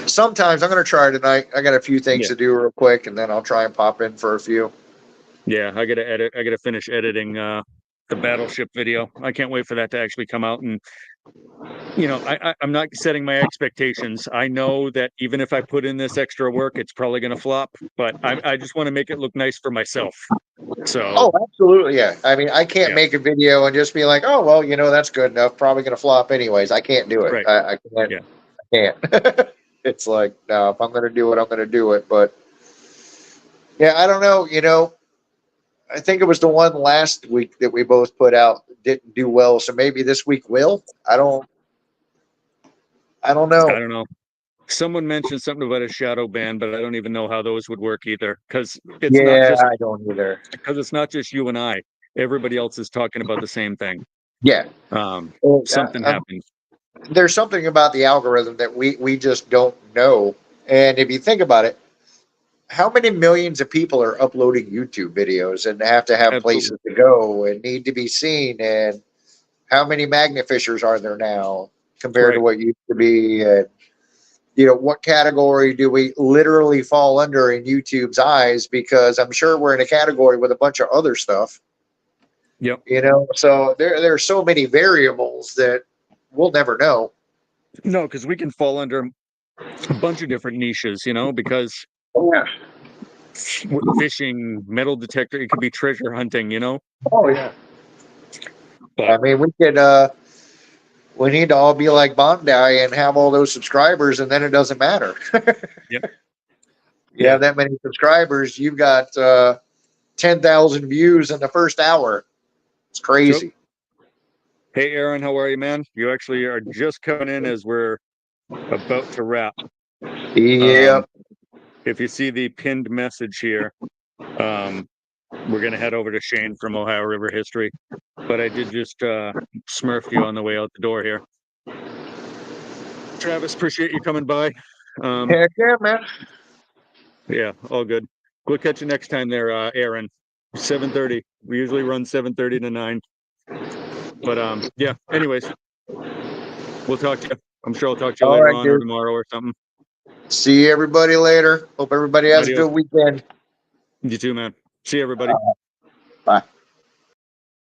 [SPEAKER 3] Sometimes I'm going to try tonight. I got a few things to do real quick, and then I'll try and pop in for a few.
[SPEAKER 1] Yeah, I got to edit. I got to finish editing the Battleship video. I can't wait for that to actually come out. And I'm not setting my expectations. I know that even if I put in this extra work, it's probably going to flop. But I just want to make it look nice for myself. So.
[SPEAKER 3] Oh, absolutely, yeah. I mean, I can't make a video and just be like, oh, well, that's good enough. Probably going to flop anyways. I can't do it.
[SPEAKER 1] Right.
[SPEAKER 3] I can't. Yeah. I can't. It's like, no, if I'm going to do it, I'm going to do it. But yeah, I don't know. I think it was the one last week that we both put out didn't do well. So maybe this week will. I don't know.
[SPEAKER 1] I don't know. Someone mentioned something about a shadow ban, but I don't even know how those would work either. Because it's not just,
[SPEAKER 3] I don't either.
[SPEAKER 1] Because it's not just you and I. Everybody else is talking about the same thing.
[SPEAKER 3] Yeah.
[SPEAKER 1] Something happened.
[SPEAKER 3] There's something about the algorithm that we just don't know. And if you think about it, how many millions of people are uploading YouTube videos and have to have places to go and need to be seen? And how many Magnafishers are there now compared to what used to be? And, what category do we literally fall under in YouTube's eyes? Because I'm sure we're in a category with a bunch of other stuff.
[SPEAKER 1] Yep.
[SPEAKER 3] So there are so many variables that we'll never know.
[SPEAKER 1] No, because we can fall under a bunch of different niches, because fishing, metal detector, it could be treasure hunting,
[SPEAKER 3] Oh yeah. But, I mean, we need to all be like Bondi and have all those subscribers, and then it doesn't matter.
[SPEAKER 1] Yep.
[SPEAKER 3] You have that many subscribers, you've got 10,000 views in the first hour. It's crazy.
[SPEAKER 1] Hey, Aaron, how are you, man? You actually are just coming in as we're about to wrap.
[SPEAKER 3] Yeah.
[SPEAKER 1] If you see the pinned message here, we're going to head over to Shane from Ohio River History. But I did just smurf you on the way out the door here. Travis, appreciate you coming by.
[SPEAKER 3] Heck yeah, man.
[SPEAKER 1] Yeah, all good. We'll catch you next time there, Aaron. 7:30. We usually run 7:30 to 9. But yeah, anyways, we'll talk to you. I'm sure I'll talk to you later on or tomorrow or something.
[SPEAKER 3] See everybody later. Hope everybody has a good weekend.
[SPEAKER 1] You too, man. See you, everybody.
[SPEAKER 3] Bye.